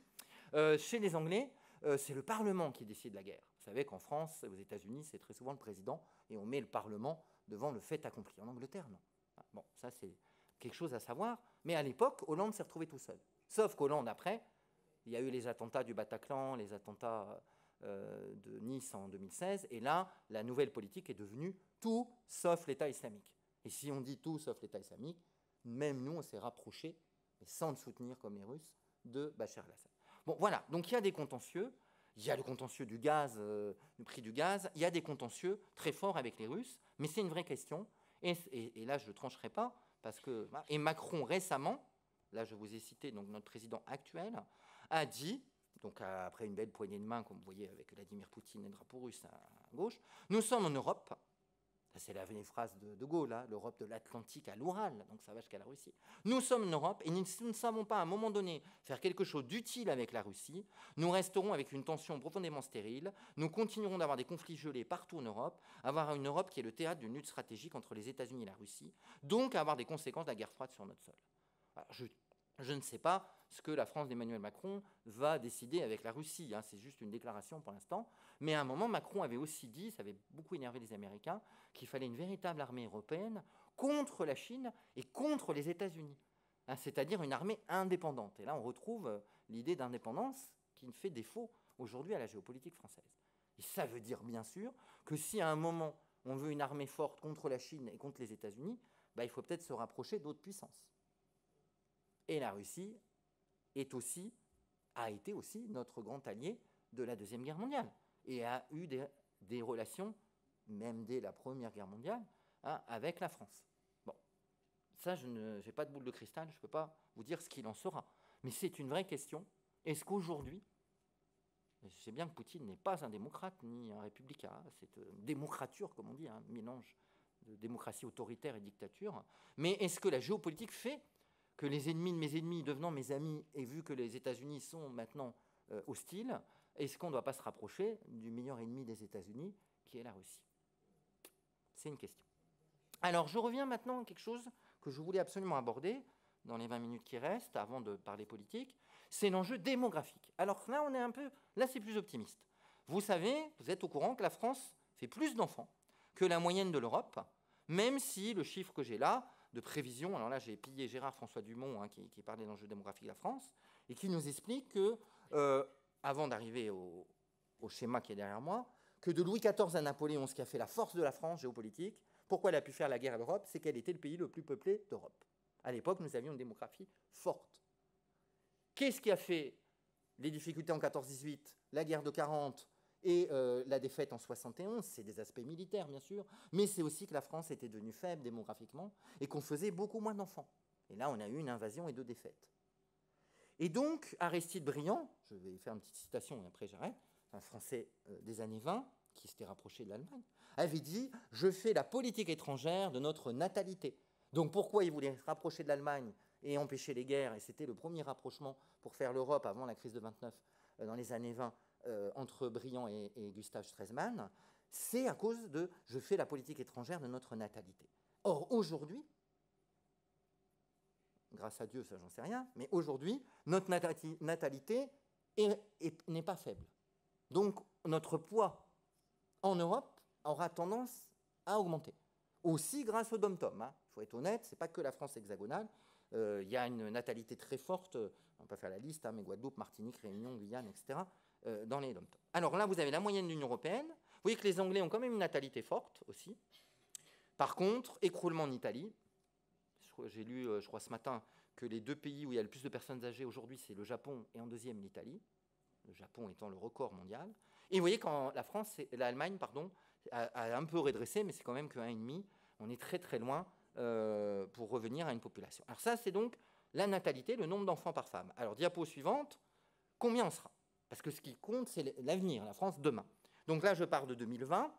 chez les Anglais, c'est le Parlement qui décide la guerre. Vous savez qu'en France, aux États-Unis, c'est très souvent le président, et on met le Parlement devant le fait accompli. En Angleterre, non. Bon, ça c'est quelque chose à savoir, mais à l'époque, Hollande s'est retrouvé tout seul. Sauf qu'Hollande, après, il y a eu les attentats du Bataclan, les attentats de Nice en 2016. Et là, la nouvelle politique est devenue tout sauf l'État islamique. Et si on dit tout sauf l'État islamique, même nous, on s'est rapproché, mais sans le soutenir comme les Russes, de Bachar el-Assad. Bon, voilà. Donc, il y a des contentieux. Il y a le contentieux du gaz, du prix du gaz. Il y a des contentieux très forts avec les Russes. Mais c'est une vraie question. Et là, je ne trancherai pas. Parce que, et Macron, récemment, là, je vous ai cité donc, notre président actuel, a dit, donc après une belle poignée de main, comme vous voyez avec Vladimir Poutine et le drapeau russe à gauche, nous sommes en Europe. C'est la vieille phrase de Gaulle, hein, l'Europe de l'Atlantique à l'Oural, donc ça va jusqu'à la Russie. Nous sommes en Europe et nous ne savons pas à un moment donné faire quelque chose d'utile avec la Russie. Nous resterons avec une tension profondément stérile. Nous continuerons d'avoir des conflits gelés partout en Europe, avoir une Europe qui est le théâtre d'une lutte stratégique entre les États-Unis et la Russie, donc à avoir des conséquences de la guerre froide sur notre sol. Alors, je ne sais pas ce que la France d'Emmanuel Macron va décider avec la Russie. Hein, c'est juste une déclaration pour l'instant. Mais à un moment, Macron avait aussi dit, ça avait beaucoup énervé les Américains, qu'il fallait une véritable armée européenne contre la Chine et contre les États-Unis. Hein, c'est-à-dire une armée indépendante. Et là, on retrouve l'idée d'indépendance qui fait défaut aujourd'hui à la géopolitique française. Et ça veut dire, bien sûr, que si à un moment, on veut une armée forte contre la Chine et contre les États-Unis, il faut peut-être se rapprocher d'autres puissances. Et la Russie a été aussi notre grand allié de la Deuxième Guerre mondiale et a eu des relations, même dès la Première Guerre mondiale, hein, avec la France. Bon, ça, je n'ai pas de boule de cristal, je ne peux pas vous dire ce qu'il en sera. Mais c'est une vraie question. Est-ce qu'aujourd'hui, je sais bien que Poutine n'est pas un démocrate ni un républicain, c'est une démocrature, comme on dit, un mélange de démocratie autoritaire et dictature, mais est-ce que la géopolitique fait que les ennemis de mes ennemis devenant mes amis, et vu que les États-Unis sont maintenant hostiles, est-ce qu'on ne doit pas se rapprocher du meilleur ennemi des États-Unis, qui est la Russie? C'est une question. Alors, je reviens maintenant à quelque chose que je voulais absolument aborder dans les 20 minutes qui restent, avant de parler politique, c'est l'enjeu démographique. Alors là, on est un peu... Là, c'est plus optimiste. Vous savez, vous êtes au courant que la France fait plus d'enfants que la moyenne de l'Europe, même si le chiffre que j'ai là, de prévision, alors là j'ai pillé Gérard-François Dumont hein, qui parlait de l'enjeu démographique de la France, et qui nous explique que, avant d'arriver au schéma qui est derrière moi, que de Louis XIV à Napoléon, ce qui a fait la force de la France géopolitique, pourquoi elle a pu faire la guerre à l'Europe, c'est qu'elle était le pays le plus peuplé d'Europe. À l'époque, nous avions une démographie forte. Qu'est-ce qui a fait les difficultés en 14-18, la guerre de 40 et la défaite en 71, c'est des aspects militaires, bien sûr, mais c'est aussi que la France était devenue faible démographiquement et qu'on faisait beaucoup moins d'enfants. Et là, on a eu une invasion et deux défaites. Et donc, Aristide Briand, je vais faire une petite citation et après j'arrête, un Français des années 20, qui s'était rapproché de l'Allemagne, avait dit « Je fais la politique étrangère de notre natalité ». Donc pourquoi il voulait se rapprocher de l'Allemagne et empêcher les guerres, et c'était le premier rapprochement pour faire l'Europe avant la crise de 29, dans les années 20, entre Briand et Gustave Stresemann, c'est à cause de « je fais la politique étrangère de notre natalité ». Or, aujourd'hui, grâce à Dieu, ça j'en sais rien, mais aujourd'hui, notre natalité n'est pas faible. Donc, notre poids en Europe aura tendance à augmenter. Aussi grâce au dom-tom. Hein. Il faut être honnête, ce n'est pas que la France hexagonale. Il y a une natalité très forte, on ne va pas faire la liste, hein, mais Guadeloupe, Martinique, Réunion, Guyane, etc., dans les dom-tom. Alors là, vous avez la moyenne de l'Union européenne. Vous voyez que les Anglais ont quand même une natalité forte aussi. Par contre, écroulement en Italie. J'ai lu, je crois, ce matin, que les deux pays où il y a le plus de personnes âgées aujourd'hui, c'est le Japon et en deuxième l'Italie. Le Japon étant le record mondial. Et vous voyez quand l'Allemagne a un peu redressé, mais c'est quand même que 1,5. On est très très loin pour revenir à une population. Alors ça, c'est donc la natalité, le nombre d'enfants par femme. Alors, diapo suivante, combien on sera? Parce que ce qui compte, c'est l'avenir, la France demain. Donc là, je pars de 2020.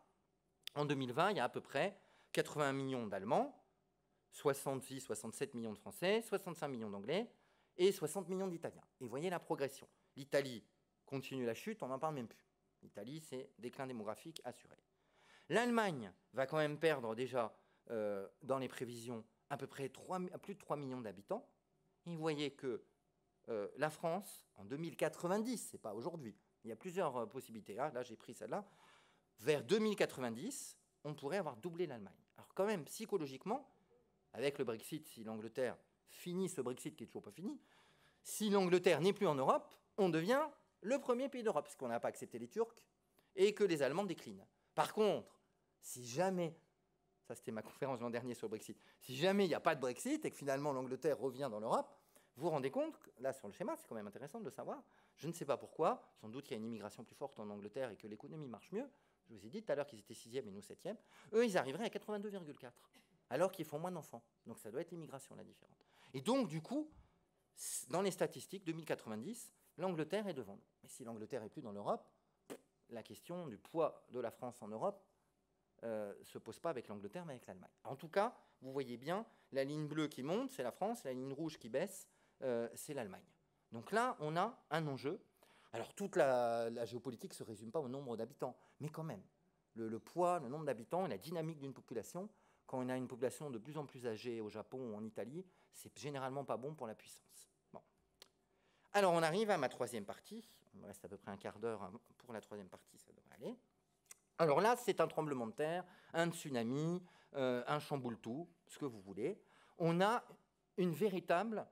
En 2020, il y a à peu près 81 millions d'Allemands, 67 millions de Français, 65 millions d'Anglais et 60 millions d'Italiens. Et vous voyez la progression. L'Italie continue la chute, on n'en parle même plus. L'Italie, c'est déclin démographique assuré. L'Allemagne va quand même perdre déjà, dans les prévisions, à peu près plus de 3 millions d'habitants. Et vous voyez que la France, en 2090, ce n'est pas aujourd'hui, il y a plusieurs possibilités. Là, j'ai pris celle-là. Vers 2090, on pourrait avoir doublé l'Allemagne. Alors quand même, psychologiquement, avec le Brexit, si l'Angleterre finit ce Brexit qui n'est toujours pas fini, si l'Angleterre n'est plus en Europe, on devient le premier pays d'Europe, parce qu'on n'a pas accepté les Turcs, et que les Allemands déclinent. Par contre, si jamais, ça c'était ma conférence l'an dernier sur le Brexit, si jamais il n'y a pas de Brexit et que finalement l'Angleterre revient dans l'Europe, vous vous rendez compte, là sur le schéma, c'est quand même intéressant de le savoir, je ne sais pas pourquoi, sans doute qu'il y a une immigration plus forte en Angleterre et que l'économie marche mieux, je vous ai dit tout à l'heure qu'ils étaient 6e et nous 7e, eux ils arriveraient à 82,4, alors qu'ils font moins d'enfants. Donc ça doit être l'immigration la différente. Et donc du coup, dans les statistiques, 2090, l'Angleterre est devant nous. Mais si l'Angleterre n'est plus dans l'Europe, la question du poids de la France en Europe ne se pose pas avec l'Angleterre, mais avec l'Allemagne. En tout cas, vous voyez bien, la ligne bleue qui monte, c'est la France, la ligne rouge qui baisse, c'est l'Allemagne. Donc là, on a un enjeu. Alors, toute la géopolitique ne se résume pas au nombre d'habitants, mais quand même, le poids, le nombre d'habitants et la dynamique d'une population, quand on a une population de plus en plus âgée au Japon ou en Italie, c'est généralement pas bon pour la puissance. Bon. Alors, on arrive à ma troisième partie. Il me reste à peu près un quart d'heure pour la troisième partie, ça devrait aller. Alors là, c'est un tremblement de terre, un tsunami, un chamboule-tout, ce que vous voulez. On a une véritable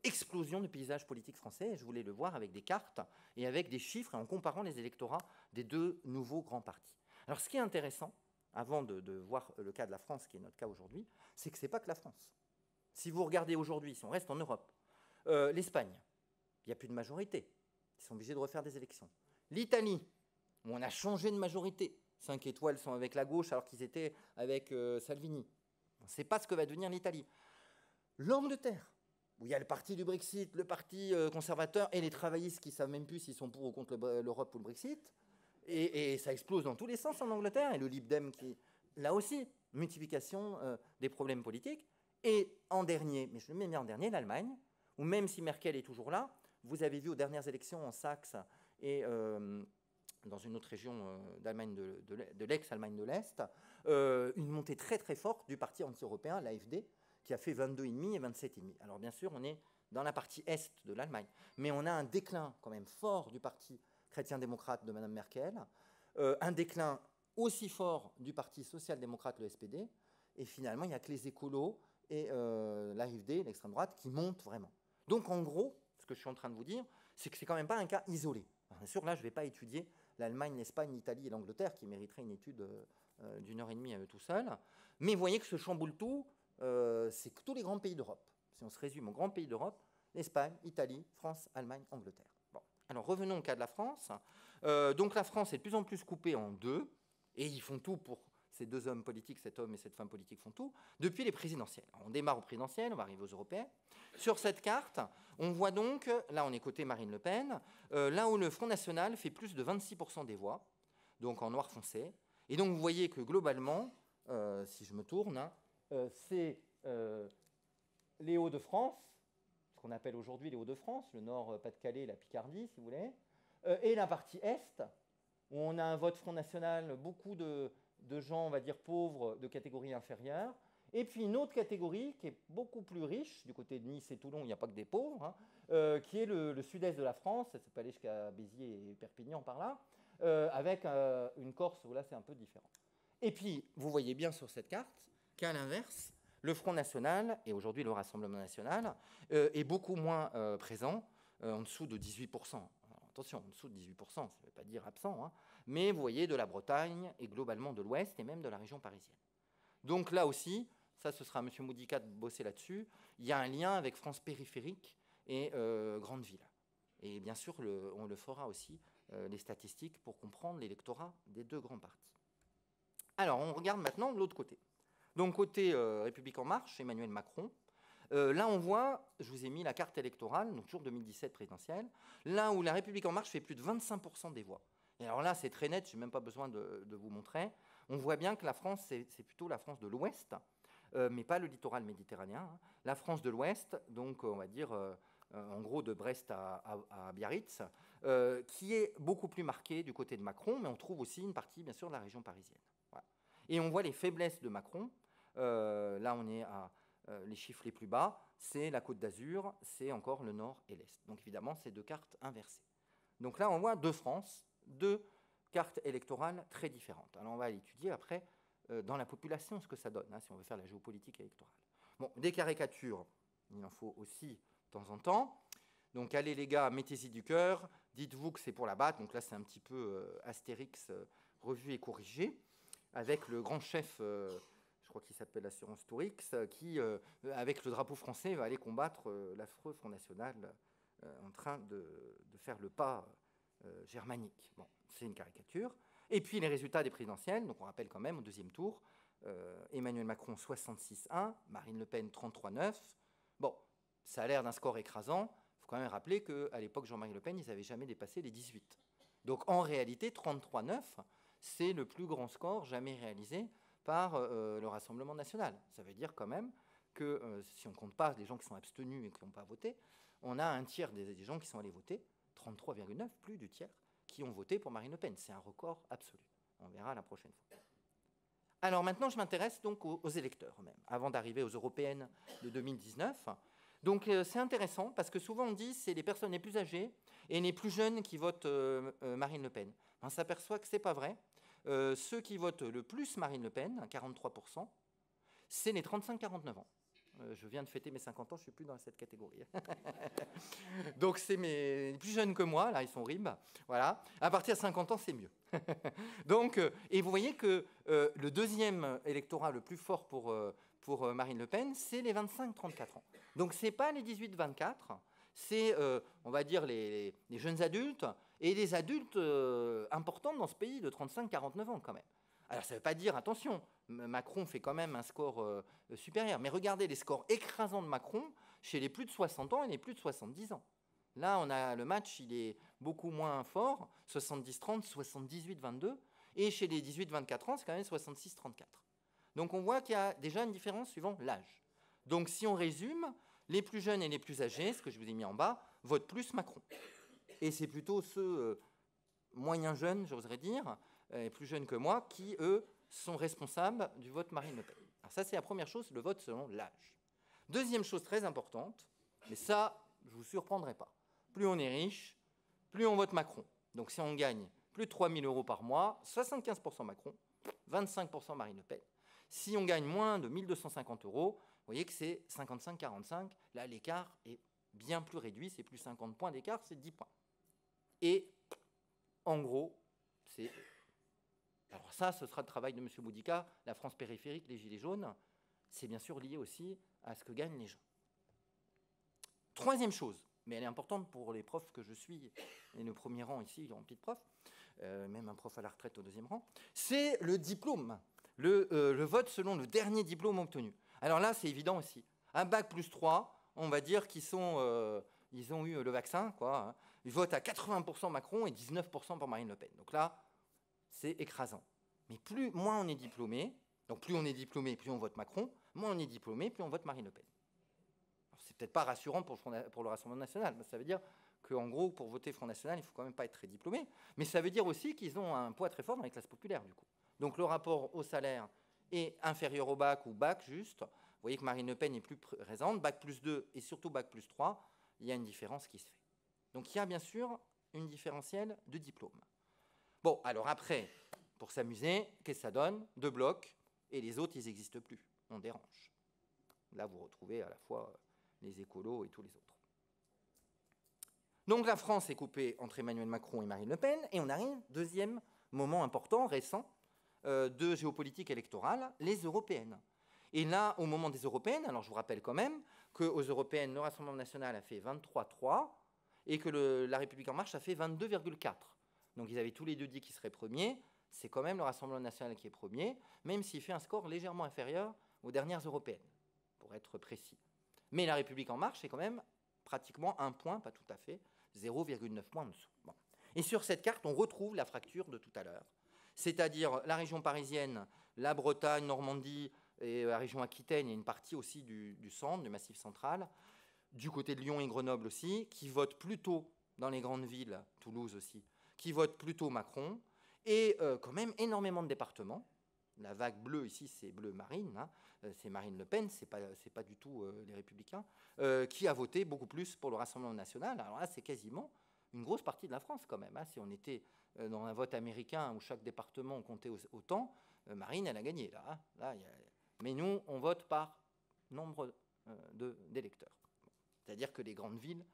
explosion du paysage politique français, et je voulais le voir avec des cartes et avec des chiffres, et en comparant les électorats des deux nouveaux grands partis. Alors ce qui est intéressant, avant de voir le cas de la France, qui est notre cas aujourd'hui, c'est que ce n'est pas que la France. Si vous regardez aujourd'hui, si on reste en Europe, l'Espagne, il n'y a plus de majorité, ils sont obligés de refaire des élections. L'Italie, où on a changé de majorité, 5 étoiles sont avec la gauche alors qu'ils étaient avec Salvini. On ne sait pas ce que va devenir l'Italie. L'Angleterre, où il y a le parti du Brexit, le parti conservateur et les travaillistes qui ne savent même plus s'ils sont pour ou contre l'Europe ou le Brexit. Et ça explose dans tous les sens en Angleterre. Et le Lib Dem qui, là aussi, multiplication des problèmes politiques. Et en dernier, mais je le mets bien en dernier, l'Allemagne, où même si Merkel est toujours là, vous avez vu aux dernières élections en Saxe et dans une autre région d'Allemagne de l'ex-Allemagne de l'Est, une montée très très forte du parti anti-européen, l'AfD, qui a fait 22,5 et 27,5. Alors bien sûr, on est dans la partie est de l'Allemagne, mais on a un déclin quand même fort du parti chrétien-démocrate de Mme Merkel, un déclin aussi fort du parti social-démocrate, le SPD, et finalement, il n'y a que les écolos et l'AfD, l'extrême droite, qui montent vraiment. Donc en gros, ce que je suis en train de vous dire, c'est que c'est quand même pas un cas isolé. Alors, bien sûr, là, je ne vais pas étudier l'Allemagne, l'Espagne, l'Italie et l'Angleterre, qui mériteraient une étude d'1h30 à eux tout seuls. Mais vous voyez que ce chamboule-tout, c'est que tous les grands pays d'Europe. Si on se résume aux grands pays d'Europe, l'Espagne, Italie, France, Allemagne, Angleterre. Bon. Alors revenons au cas de la France. Donc la France est de plus en plus coupée en deux, et ils font tout pour, ces deux hommes politiques, cet homme et cette femme politique font tout, depuis les présidentielles. Alors, on démarre aux présidentielles, on va arriver aux européennes. Sur cette carte, on voit donc, là on est côté Marine Le Pen, là où le Front National fait plus de 26% des voix, donc en noir foncé. Et donc vous voyez que globalement, si je me tourne, hein, c'est les Hauts-de-France, ce qu'on appelle aujourd'hui les Hauts-de-France, le Nord, Pas-de-Calais, la Picardie, si vous voulez, et la partie Est, où on a un vote Front National, beaucoup de gens, on va dire, pauvres, de catégorie inférieure, et puis une autre catégorie qui est beaucoup plus riche, du côté de Nice et Toulon, il n'y a pas que des pauvres, hein, qui est le sud-est de la France, ça peut aller jusqu'à Béziers et Perpignan par là, avec une Corse où là c'est un peu différent. Et puis, vous voyez bien sur cette carte qu'à l'inverse, le Front National, et aujourd'hui le Rassemblement National, est beaucoup moins présent, en dessous de 18%. Alors, attention, en dessous de 18%, ça ne veut pas dire absent, hein, mais vous voyez de la Bretagne et globalement de l'Ouest et même de la région parisienne. Donc là aussi, ça ce sera M. Moudicat de bosser là-dessus, il y a un lien avec France périphérique et grande ville. Et bien sûr, on le fera aussi, les statistiques, pour comprendre l'électorat des deux grands partis. Alors, on regarde maintenant de l'autre côté. Donc, côté République En Marche, Emmanuel Macron. Là, on voit, je vous ai mis la carte électorale, donc toujours 2017 présidentielle, là où la République En Marche fait plus de 25% des voix. Et alors là, c'est très net, je n'ai même pas besoin de vous montrer. On voit bien que la France, c'est plutôt la France de l'Ouest, mais pas le littoral méditerranéen. Hein. La France de l'Ouest, donc on va dire en gros de Brest à Biarritz, qui est beaucoup plus marquée du côté de Macron, mais on trouve aussi une partie, bien sûr, de la région parisienne. Voilà. Et on voit les faiblesses de Macron. Là, on est à les chiffres les plus bas, c'est la Côte d'Azur, c'est encore le Nord et l'Est. Donc évidemment, c'est deux cartes inversées. Donc là, on voit deux France, deux cartes électorales très différentes. Alors on va l'étudier après dans la population ce que ça donne, hein, si on veut faire la géopolitique électorale. Bon, des caricatures, il en faut aussi de temps en temps. Donc allez les gars, mettez-y du cœur, dites-vous que c'est pour la battre. Donc là, c'est un petit peu Astérix revu et corrigé, avec le grand chef, je crois qu'il s'appelle l'Assurance Tourix, qui, avec le drapeau français, va aller combattre l'affreux Front National en train de faire le pas germanique. Bon, c'est une caricature. Et puis les résultats des présidentielles, donc on rappelle quand même au deuxième tour, Emmanuel Macron 66,1, Marine Le Pen 33,9. Bon, ça a l'air d'un score écrasant. Il faut quand même rappeler qu'à l'époque, Jean-Marie Le Pen, ils n'avaient jamais dépassé les 18. Donc en réalité, 33,9, c'est le plus grand score jamais réalisé par le Rassemblement national. Ça veut dire quand même que si on ne compte pas les gens qui sont abstenus et qui n'ont pas voté, on a un tiers des gens qui sont allés voter, 33,9, plus du tiers, qui ont voté pour Marine Le Pen. C'est un record absolu. On verra la prochaine fois. Alors maintenant, je m'intéresse donc aux électeurs eux-mêmes, avant d'arriver aux européennes de 2019. Donc c'est intéressant parce que souvent on dit que c'est les personnes les plus âgées et les plus jeunes qui votent Marine Le Pen. On s'aperçoit que ce n'est pas vrai. Ceux qui votent le plus Marine Le Pen, 43%, c'est les 35-49 ans. Je viens de fêter mes 50 ans, je ne suis plus dans cette catégorie. Donc c'est les plus jeunes que moi, là ils sont RIB. Voilà. À partir de 50 ans, c'est mieux. Donc, et vous voyez que le deuxième électorat le plus fort pour Marine Le Pen, c'est les 25-34 ans. Donc ce n'est pas les 18-24, c'est, on va dire, les jeunes adultes et les adultes importants dans ce pays de 35-49 ans quand même. Alors ça ne veut pas dire, attention, Macron fait quand même un score supérieur, mais regardez les scores écrasants de Macron chez les plus de 60 ans et les plus de 70 ans. Là, on a le match, il est beaucoup moins fort, 70-30, 78-22, et chez les 18-24 ans, c'est quand même 66-34. Donc on voit qu'il y a déjà une différence suivant l'âge. Donc si on résume, les plus jeunes et les plus âgés, ce que je vous ai mis en bas, votent plus Macron. Et c'est plutôt ceux moyens jeunes, j'oserais dire, plus jeunes que moi, qui, eux, sont responsables du vote Marine Le Pen. Alors ça, c'est la première chose, le vote selon l'âge. Deuxième chose très importante, mais ça, je ne vous surprendrai pas. Plus on est riche, plus on vote Macron. Donc si on gagne plus de 3 000 € par mois, 75% Macron, 25% Marine Le Pen. Si on gagne moins de 1 250 €, vous voyez que c'est 55-45. Là, l'écart est bien plus réduit, c'est plus 50 points d'écart, c'est 10 points. Et en gros, c'est... Alors ça, ce sera le travail de M. Boudica, la France périphérique, les Gilets jaunes. C'est bien sûr lié aussi à ce que gagnent les gens. Troisième chose, mais elle est importante pour les profs que je suis, et le premier rang ici, rempli de profs, même un prof à la retraite au deuxième rang, c'est le diplôme, le vote selon le dernier diplôme obtenu. Alors là, c'est évident aussi. Un bac plus 3, on va dire qu'ils ils ont eu le vaccin, quoi. Hein. Ils votent à 80% Macron et 19% pour Marine Le Pen. Donc là, c'est écrasant. Mais moins on est diplômé, donc plus on est diplômé, plus on vote Macron, moins on est diplômé, plus on vote Marine Le Pen. C'est peut-être pas rassurant pour le Rassemblement national, mais ça veut dire qu'en gros, pour voter Front National, il ne faut quand même pas être très diplômé, mais ça veut dire aussi qu'ils ont un poids très fort dans les classes populaires, du coup. Donc le rapport au salaire est inférieur au bac ou bac juste. Vous voyez que Marine Le Pen est plus présente, bac plus 2 et surtout bac plus 3, il y a une différence qui se fait. Donc il y a bien sûr une différentielle de diplôme. Bon, alors après, pour s'amuser, qu'est-ce que ça donne? 2 blocs, et les autres, ils n'existent plus. On dérange. Là, vous retrouvez à la fois les écolos et tous les autres. Donc la France est coupée entre Emmanuel Macron et Marine Le Pen, et on arrive, deuxième moment important, récent, de géopolitique électorale, les européennes. Et là, au moment des européennes, alors je vous rappelle quand même qu'aux européennes, le Rassemblement national a fait 23,3 et que la République en marche a fait 22,4. Donc ils avaient tous les deux dit qu'ils seraient premiers. C'est quand même le Rassemblement national qui est premier, même s'il fait un score légèrement inférieur aux dernières européennes, pour être précis. Mais la République en marche est quand même pratiquement un point, pas tout à fait, 0,9 points en dessous. Bon. Et sur cette carte, on retrouve la fracture de tout à l'heure, c'est-à-dire la région parisienne, la Bretagne, Normandie et la région Aquitaine, et une partie aussi du centre, du Massif central, du côté de Lyon et Grenoble aussi, qui votent plutôt dans les grandes villes, Toulouse aussi, qui votent plutôt Macron, et quand même énormément de départements. La vague bleue ici, c'est bleu marine, hein, c'est Marine Le Pen, c'est pas du tout les Républicains, qui a voté beaucoup plus pour le Rassemblement national. Alors là, c'est quasiment une grosse partie de la France quand même. Hein. Si on était dans un vote américain où chaque département comptait autant, Marine, elle a gagné. Là, hein. Mais nous, on vote par nombre d'électeurs. C'est-à-dire que les grandes villes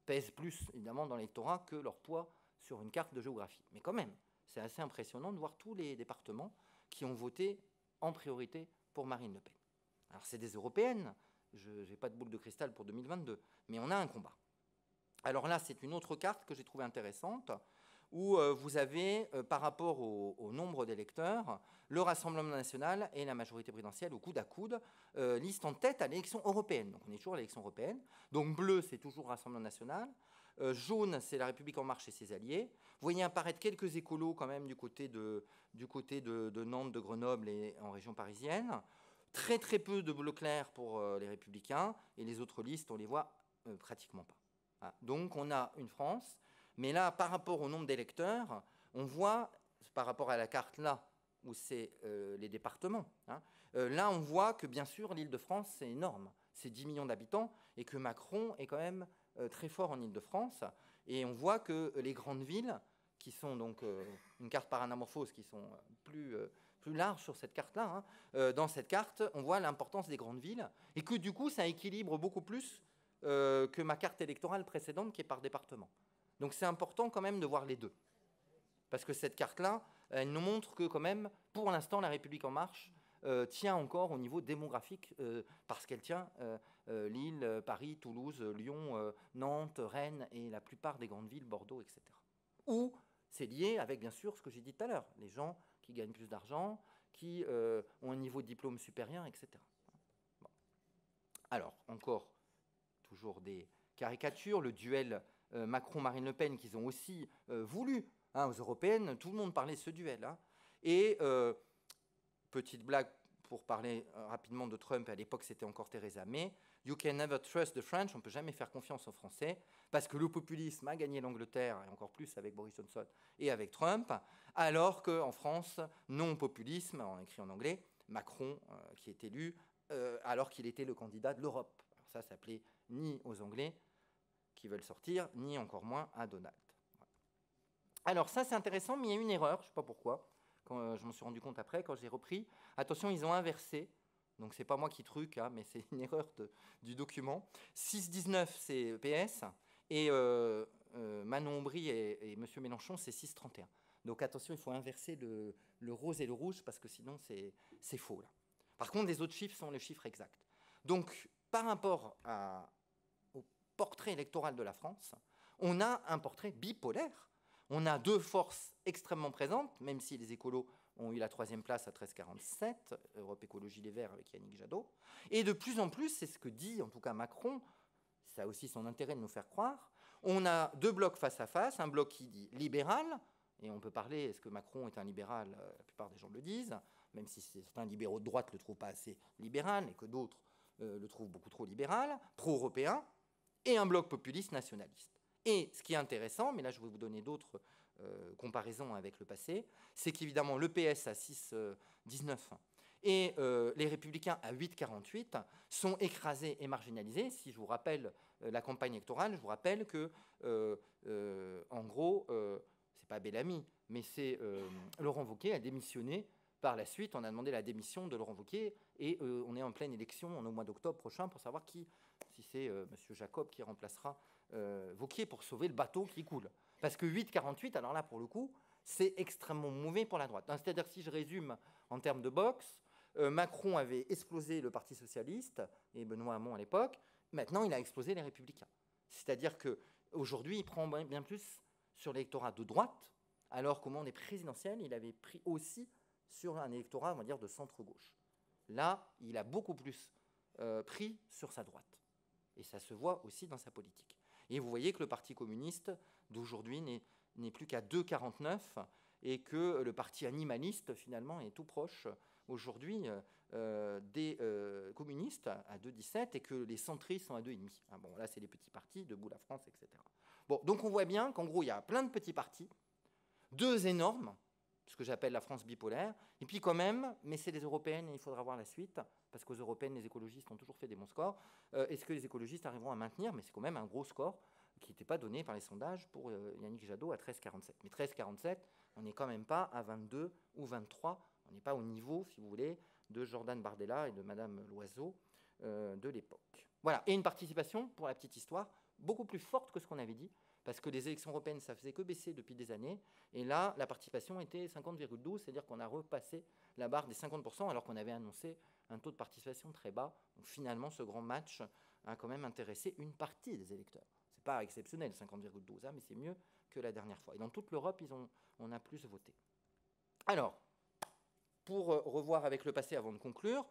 pèsent plus, évidemment, dans l'électorat que leur poids sur une carte de géographie. Mais quand même, c'est assez impressionnant de voir tous les départements qui ont voté en priorité pour Marine Le Pen. Alors, c'est des européennes, je n'ai pas de boule de cristal pour 2022, mais on a un combat. Alors là, c'est une autre carte que j'ai trouvée intéressante, où vous avez, par rapport au nombre d'électeurs, le Rassemblement national et la majorité présidentielle au coude à coude, liste en tête à l'élection européenne. Donc on est toujours à l'élection européenne. Donc bleu, c'est toujours Rassemblement national. Jaune, c'est la République en marche et ses alliés. Vous voyez apparaître quelques écolos quand même du côté de Nantes, de Grenoble et en région parisienne. Très très peu de bleu clair pour les Républicains. Et les autres listes, on les voit pratiquement pas. Ah, donc on a une France, mais là, par rapport au nombre d'électeurs, on voit, par rapport à la carte là, où c'est les départements, hein, là on voit que bien sûr l'Île-de-France c'est énorme, c'est 10 millions d'habitants, et que Macron est quand même très fort en Île-de-France, et on voit que les grandes villes, qui sont donc une carte par anamorphose, qui sont plus larges sur cette carte-là, hein, dans cette carte, on voit l'importance des grandes villes, et que du coup ça équilibre beaucoup plus que ma carte électorale précédente qui est par département. Donc c'est important quand même de voir les deux. Parce que cette carte-là, elle nous montre que quand même, pour l'instant, la République en marche tient encore au niveau démographique, parce qu'elle tient Lille, Paris, Toulouse, Lyon, Nantes, Rennes et la plupart des grandes villes, Bordeaux, etc. Ou c'est lié avec, bien sûr, ce que j'ai dit tout à l'heure, les gens qui gagnent plus d'argent, qui ont un niveau de diplôme supérieur, etc. Bon. Alors, encore toujours des caricatures, le duel Macron-Marine Le Pen qu'ils ont aussi voulu, hein, aux européennes, tout le monde parlait de ce duel. Hein. Et petite blague pour parler rapidement de Trump, à l'époque c'était encore Theresa May, you can never trust the French, on ne peut jamais faire confiance aux Français, parce que le populisme a gagné l'Angleterre, et encore plus avec Boris Johnson et avec Trump, alors qu'en France, non-populisme, en écrit en anglais, Macron qui est élu, alors qu'il était le candidat de l'Europe. Alors ça s'appelait ni aux Anglais qui veulent sortir, ni encore moins à Donald. Alors ça c'est intéressant, mais il y a une erreur, je ne sais pas pourquoi, quand je m'en suis rendu compte après, quand j'ai repris. Attention, ils ont inversé, donc c'est pas moi qui truc, hein, mais c'est une erreur du document. 6,19 c'est PS, et Manon Aubry et M. Mélenchon c'est 6,31. Donc attention, il faut inverser le rose et le rouge, parce que sinon c'est faux. Là. Par contre, les autres chiffres sont les chiffres exacts. Donc par rapport au portrait électoral de la France, on a un portrait bipolaire. On a deux forces extrêmement présentes, même si les écolos ont eu la 3e place à 13,47, Europe Écologie Les Verts avec Yannick Jadot. Et de plus en plus, c'est ce que dit en tout cas Macron, ça a aussi son intérêt de nous faire croire, on a deux blocs face à face, un bloc qui dit libéral, et on peut parler, est-ce que Macron est un libéral? La plupart des gens le disent, même si certains libéraux de droite ne le trouvent pas assez libéral, et que d'autres le trouvent beaucoup trop libéral, pro-européen, et un bloc populiste nationaliste. Et ce qui est intéressant, mais là je vais vous donner d'autres comparaisons avec le passé, c'est qu'évidemment le PS à 6,19 et les Républicains à 8,48 sont écrasés et marginalisés. Si je vous rappelle la campagne électorale, je vous rappelle que, en gros, c'est pas Bellamy, mais c'est Laurent Wauquiez a démissionné. Par la suite, on a demandé la démission de Laurent Wauquiez et on est en pleine élection au mois d'octobre prochain pour savoir si c'est M. Jacob qui remplacera Wauquiez pour sauver le bateau qui coule. Parce que 8,48, alors là, pour le coup, c'est extrêmement mauvais pour la droite. C'est-à-dire que si je résume en termes de boxe, Macron avait explosé le Parti socialiste, et Benoît Hamon à l'époque, maintenant il a explosé les Républicains. C'est-à-dire qu'aujourd'hui, il prend bien plus sur l'électorat de droite, alors qu'au moment des présidentielles, il avait pris aussi sur un électorat, on va dire, de centre-gauche. Là, il a beaucoup plus pris sur sa droite. Et ça se voit aussi dans sa politique. Et vous voyez que le Parti communiste d'aujourd'hui n'est plus qu'à 2,49 et que le Parti animaliste, finalement, est tout proche aujourd'hui des communistes à 2,17 et que les centristes sont à 2,5. Ah bon, là, c'est les petits partis, Debout la France, etc. Bon, donc on voit bien qu'en gros, il y a plein de petits partis, deux énormes, ce que j'appelle la France bipolaire, et puis quand même, mais c'est les européennes et il faudra voir la suite, parce qu'aux européennes, les écologistes ont toujours fait des bons scores. Est-ce que les écologistes arriveront à maintenir? Mais c'est quand même un gros score qui n'était pas donné par les sondages pour Yannick Jadot à 13,47. Mais 13,47, on n'est quand même pas à 22 ou 23, on n'est pas au niveau, si vous voulez, de Jordan Bardella et de Madame Loiseau de l'époque. Voilà, et une participation, pour la petite histoire, beaucoup plus forte que ce qu'on avait dit, parce que les élections européennes, ça faisait que baisser depuis des années. Et là, la participation était 50,12, c'est-à-dire qu'on a repassé la barre des 50%, alors qu'on avait annoncé un taux de participation très bas. Donc finalement, ce grand match a quand même intéressé une partie des électeurs. Ce n'est pas exceptionnel, 50,12, hein, mais c'est mieux que la dernière fois. Et dans toute l'Europe, on a plus voté. Alors, pour revoir avec le passé avant de conclure,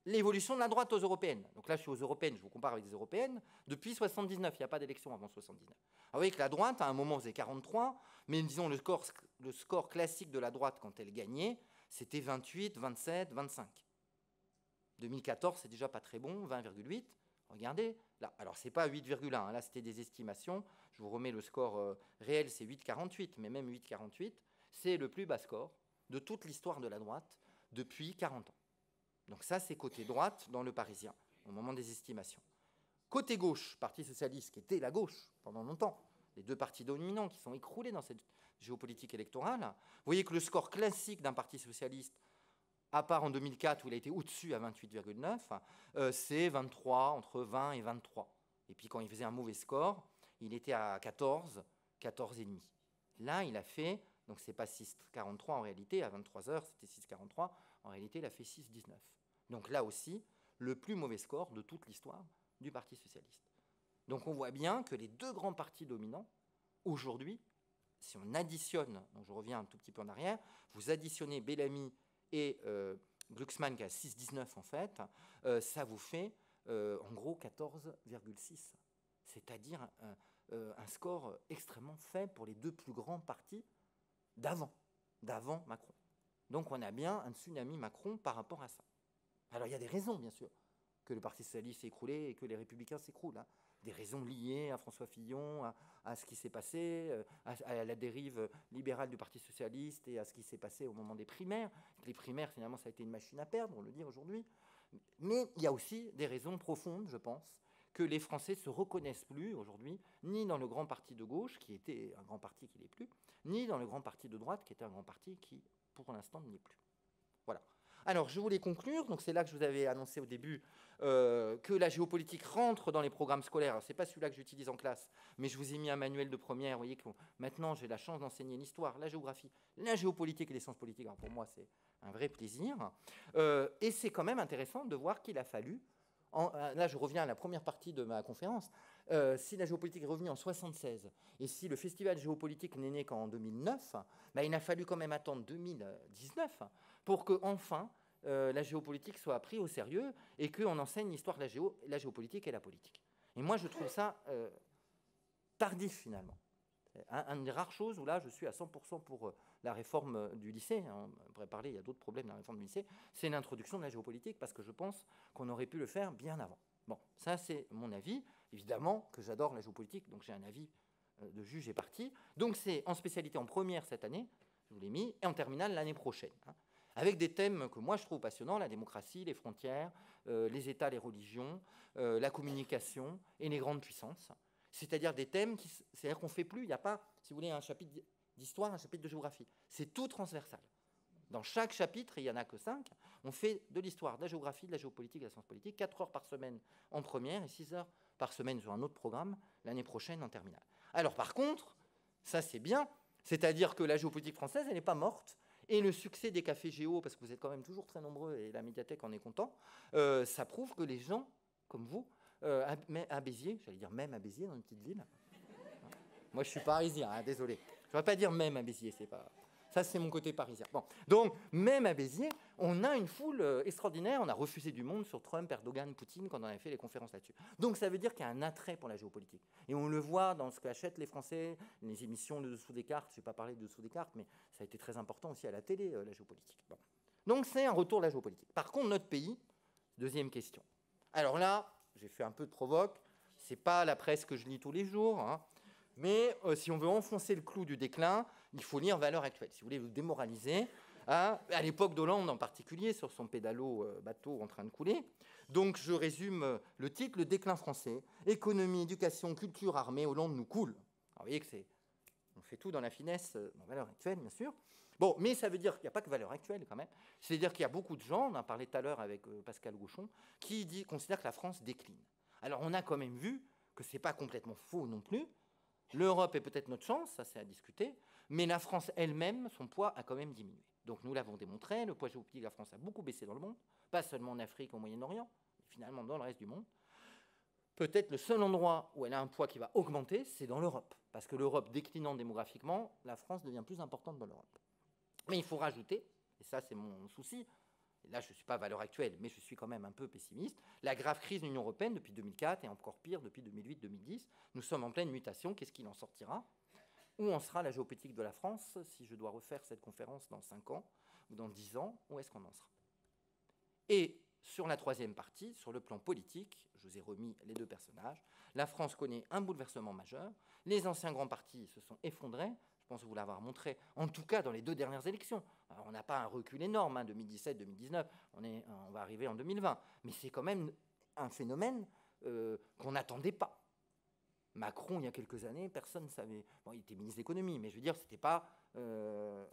l'évolution de la droite aux européennes. Donc là, je suis aux européennes, je vous compare avec des européennes. Depuis 79, il n'y a pas d'élection avant 79. Alors, vous voyez que la droite, à un moment, faisait 43, mais disons le score classique de la droite quand elle gagnait, c'était 28, 27, 25. 2014, c'est déjà pas très bon, 20,8. Regardez, là, alors c'est pas 8,1, hein, là c'était des estimations. Je vous remets le score réel, c'est 8,48, mais même 8,48, c'est le plus bas score de toute l'histoire de la droite depuis 40 ans. Donc ça, c'est côté droite dans le Parisien, au moment des estimations. Côté gauche, Parti socialiste, qui était la gauche pendant longtemps, les deux partis dominants qui sont écroulés dans cette géopolitique électorale, vous voyez que le score classique d'un parti socialiste, à part en 2004 où il a été au-dessus à 28,9, c'est 23, entre 20 et 23. Et puis quand il faisait un mauvais score, il était à 14, 14,5. Là, il a fait, donc c'est pas 6,43 en réalité, à 23h c'était 6,43, en réalité il a fait 6,19. Donc là aussi, le plus mauvais score de toute l'histoire du Parti socialiste. Donc on voit bien que les deux grands partis dominants, aujourd'hui, si on additionne, donc je reviens un tout petit peu en arrière, vous additionnez Bellamy et Glucksmann qui a 6,19 en fait, ça vous fait en gros 14,6. C'est-à-dire un score extrêmement faible pour les deux plus grands partis d'avant Macron. Donc on a bien un tsunami Macron par rapport à ça. Alors il y a des raisons, bien sûr, que le Parti socialiste s'est écroulé et que les Républicains s'écroulent. Hein. Des raisons liées à François Fillon, à ce qui s'est passé, à la dérive libérale du Parti socialiste et à ce qui s'est passé au moment des primaires. Les primaires, finalement, ça a été une machine à perdre, on le dit aujourd'hui. Mais il y a aussi des raisons profondes, je pense, que les Français ne se reconnaissent plus aujourd'hui, ni dans le grand parti de gauche, qui était un grand parti qui n'est plus, ni dans le grand parti de droite, qui était un grand parti qui, pour l'instant, n'y est plus. Voilà. Alors, je voulais conclure, donc c'est là que je vous avais annoncé au début que la géopolitique rentre dans les programmes scolaires. Ce n'est pas celui-là que j'utilise en classe, mais je vous ai mis un manuel de première. Vous voyez que maintenant, j'ai la chance d'enseigner l'histoire, la géographie, la géopolitique et les sciences politiques. Alors, pour moi, c'est un vrai plaisir. Et c'est quand même intéressant de voir qu'il a fallu, là je reviens à la première partie de ma conférence, si la géopolitique est revenue en 1976 et si le festival géopolitique n'est né qu'en 2009, ben, il a fallu quand même attendre 2019 pour que enfin la géopolitique soit prise au sérieux et qu'on enseigne l'histoire de la géopolitique et la politique. Et moi, je trouve ça tardif, finalement. Une des rares choses où là, je suis à 100% pour la réforme du lycée. Hein, on pourrait parler, il y a d'autres problèmes dans la réforme du lycée. C'est l'introduction de la géopolitique, parce que je pense qu'on aurait pu le faire bien avant. Bon, ça, c'est mon avis. Évidemment que j'adore la géopolitique, donc j'ai un avis de juge et parti. Donc c'est en spécialité en première cette année, je vous l'ai mis, et en terminale l'année prochaine. Hein, avec des thèmes que moi je trouve passionnants, la démocratie, les frontières, les États, les religions, la communication et les grandes puissances. C'est-à-dire des thèmes, c'est-à-dire qu'on ne fait plus, il n'y a pas, si vous voulez, un chapitre d'histoire, un chapitre de géographie. C'est tout transversal. Dans chaque chapitre, il n'y en a que 5, on fait de l'histoire, de la géographie, de la géopolitique, de la science politique, 4 heures par semaine en première et 6 heures par semaine sur un autre programme, l'année prochaine en terminale. Alors par contre, ça c'est bien, c'est-à-dire que la géopolitique française, elle n'est pas morte, et le succès des cafés géo, parce que vous êtes quand même toujours très nombreux, et la médiathèque en est content, ça prouve que les gens, comme vous, à Béziers, j'allais dire même à Béziers, dans une petite ville. Moi, je suis parisien, hein, désolé. Je ne vais pas dire même à Béziers, c'est pas... Ça, c'est mon côté parisien. Bon. Donc, même à Béziers, on a une foule extraordinaire. On a refusé du monde sur Trump, Erdogan, Poutine, quand on avait fait les conférences là-dessus. Donc, ça veut dire qu'il y a un attrait pour la géopolitique. Et on le voit dans ce qu'achètent les Français, les émissions de dessous des cartes. Je ne vais pas parler de dessous des cartes, mais ça a été très important aussi à la télé, la géopolitique. Bon. Donc, c'est un retour de la géopolitique. Par contre, notre pays, deuxième question. Alors là, j'ai fait un peu de provoque. Ce n'est pas la presse que je lis tous les jours, hein. Mais si on veut enfoncer le clou du déclin, il faut lire Valeurs actuelles. Si vous voulez vous démoraliser, hein, à l'époque d'Hollande en particulier, sur son pédalo bateau en train de couler. Donc je résume le titre, le déclin français, économie, éducation, culture, armée, Hollande nous coule. Alors vous voyez que on fait tout dans la finesse, dans Valeurs actuelles bien sûr. Bon, mais ça veut dire qu'il n'y a pas que Valeurs actuelles quand même. C'est-à-dire qu'il y a beaucoup de gens, on en parlait tout à l'heure avec Pascal Gauchon, qui considèrent que la France décline. Alors on a quand même vu que ce n'est pas complètement faux non plus. L'Europe est peut-être notre chance, ça c'est à discuter, mais la France elle-même, son poids a quand même diminué. Donc nous l'avons démontré, le poids géopolitique de la France a beaucoup baissé dans le monde, pas seulement en Afrique, au Moyen-Orient, mais finalement dans le reste du monde. Peut-être le seul endroit où elle a un poids qui va augmenter, c'est dans l'Europe. Parce que l'Europe déclinant démographiquement, la France devient plus importante dans l'Europe. Mais il faut rajouter, et ça c'est mon souci, et là je ne suis pas à valeur actuelle, mais je suis quand même un peu pessimiste, la grave crise de l'Union européenne depuis 2004 et encore pire depuis 2008-2010. Nous sommes en pleine mutation, qu'est-ce qu'il en sortira? Où en sera la géopolitique de la France si je dois refaire cette conférence dans 5 ans ou dans 10 ans? Où est-ce qu'on en sera? Et sur la troisième partie, sur le plan politique, je vous ai remis les deux personnages, la France connaît un bouleversement majeur, les anciens grands partis se sont effondrés, je pense vous l'avoir montré, en tout cas dans les 2 dernières élections. Alors, on n'a pas un recul énorme, 2017-2019, on va arriver en 2020, mais c'est quand même un phénomène qu'on n'attendait pas. Macron, il y a quelques années, personne ne savait. Bon, il était ministre de l'économie, mais je veux dire, c'était pas.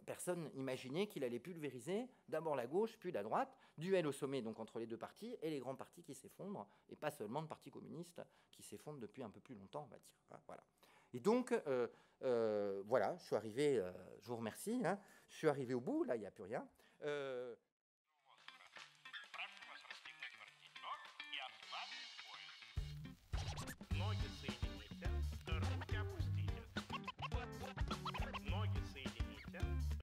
Personne n'imaginait qu'il allait pulvériser d'abord la gauche, puis la droite. Duel au sommet, donc entre les deux partis, et les grands partis qui s'effondrent, et pas seulement le Parti communiste qui s'effondre depuis un peu plus longtemps, on va dire. Voilà. Et donc, voilà, je suis arrivé. Je vous remercie. Je suis arrivé au bout, là, il n'y a plus rien.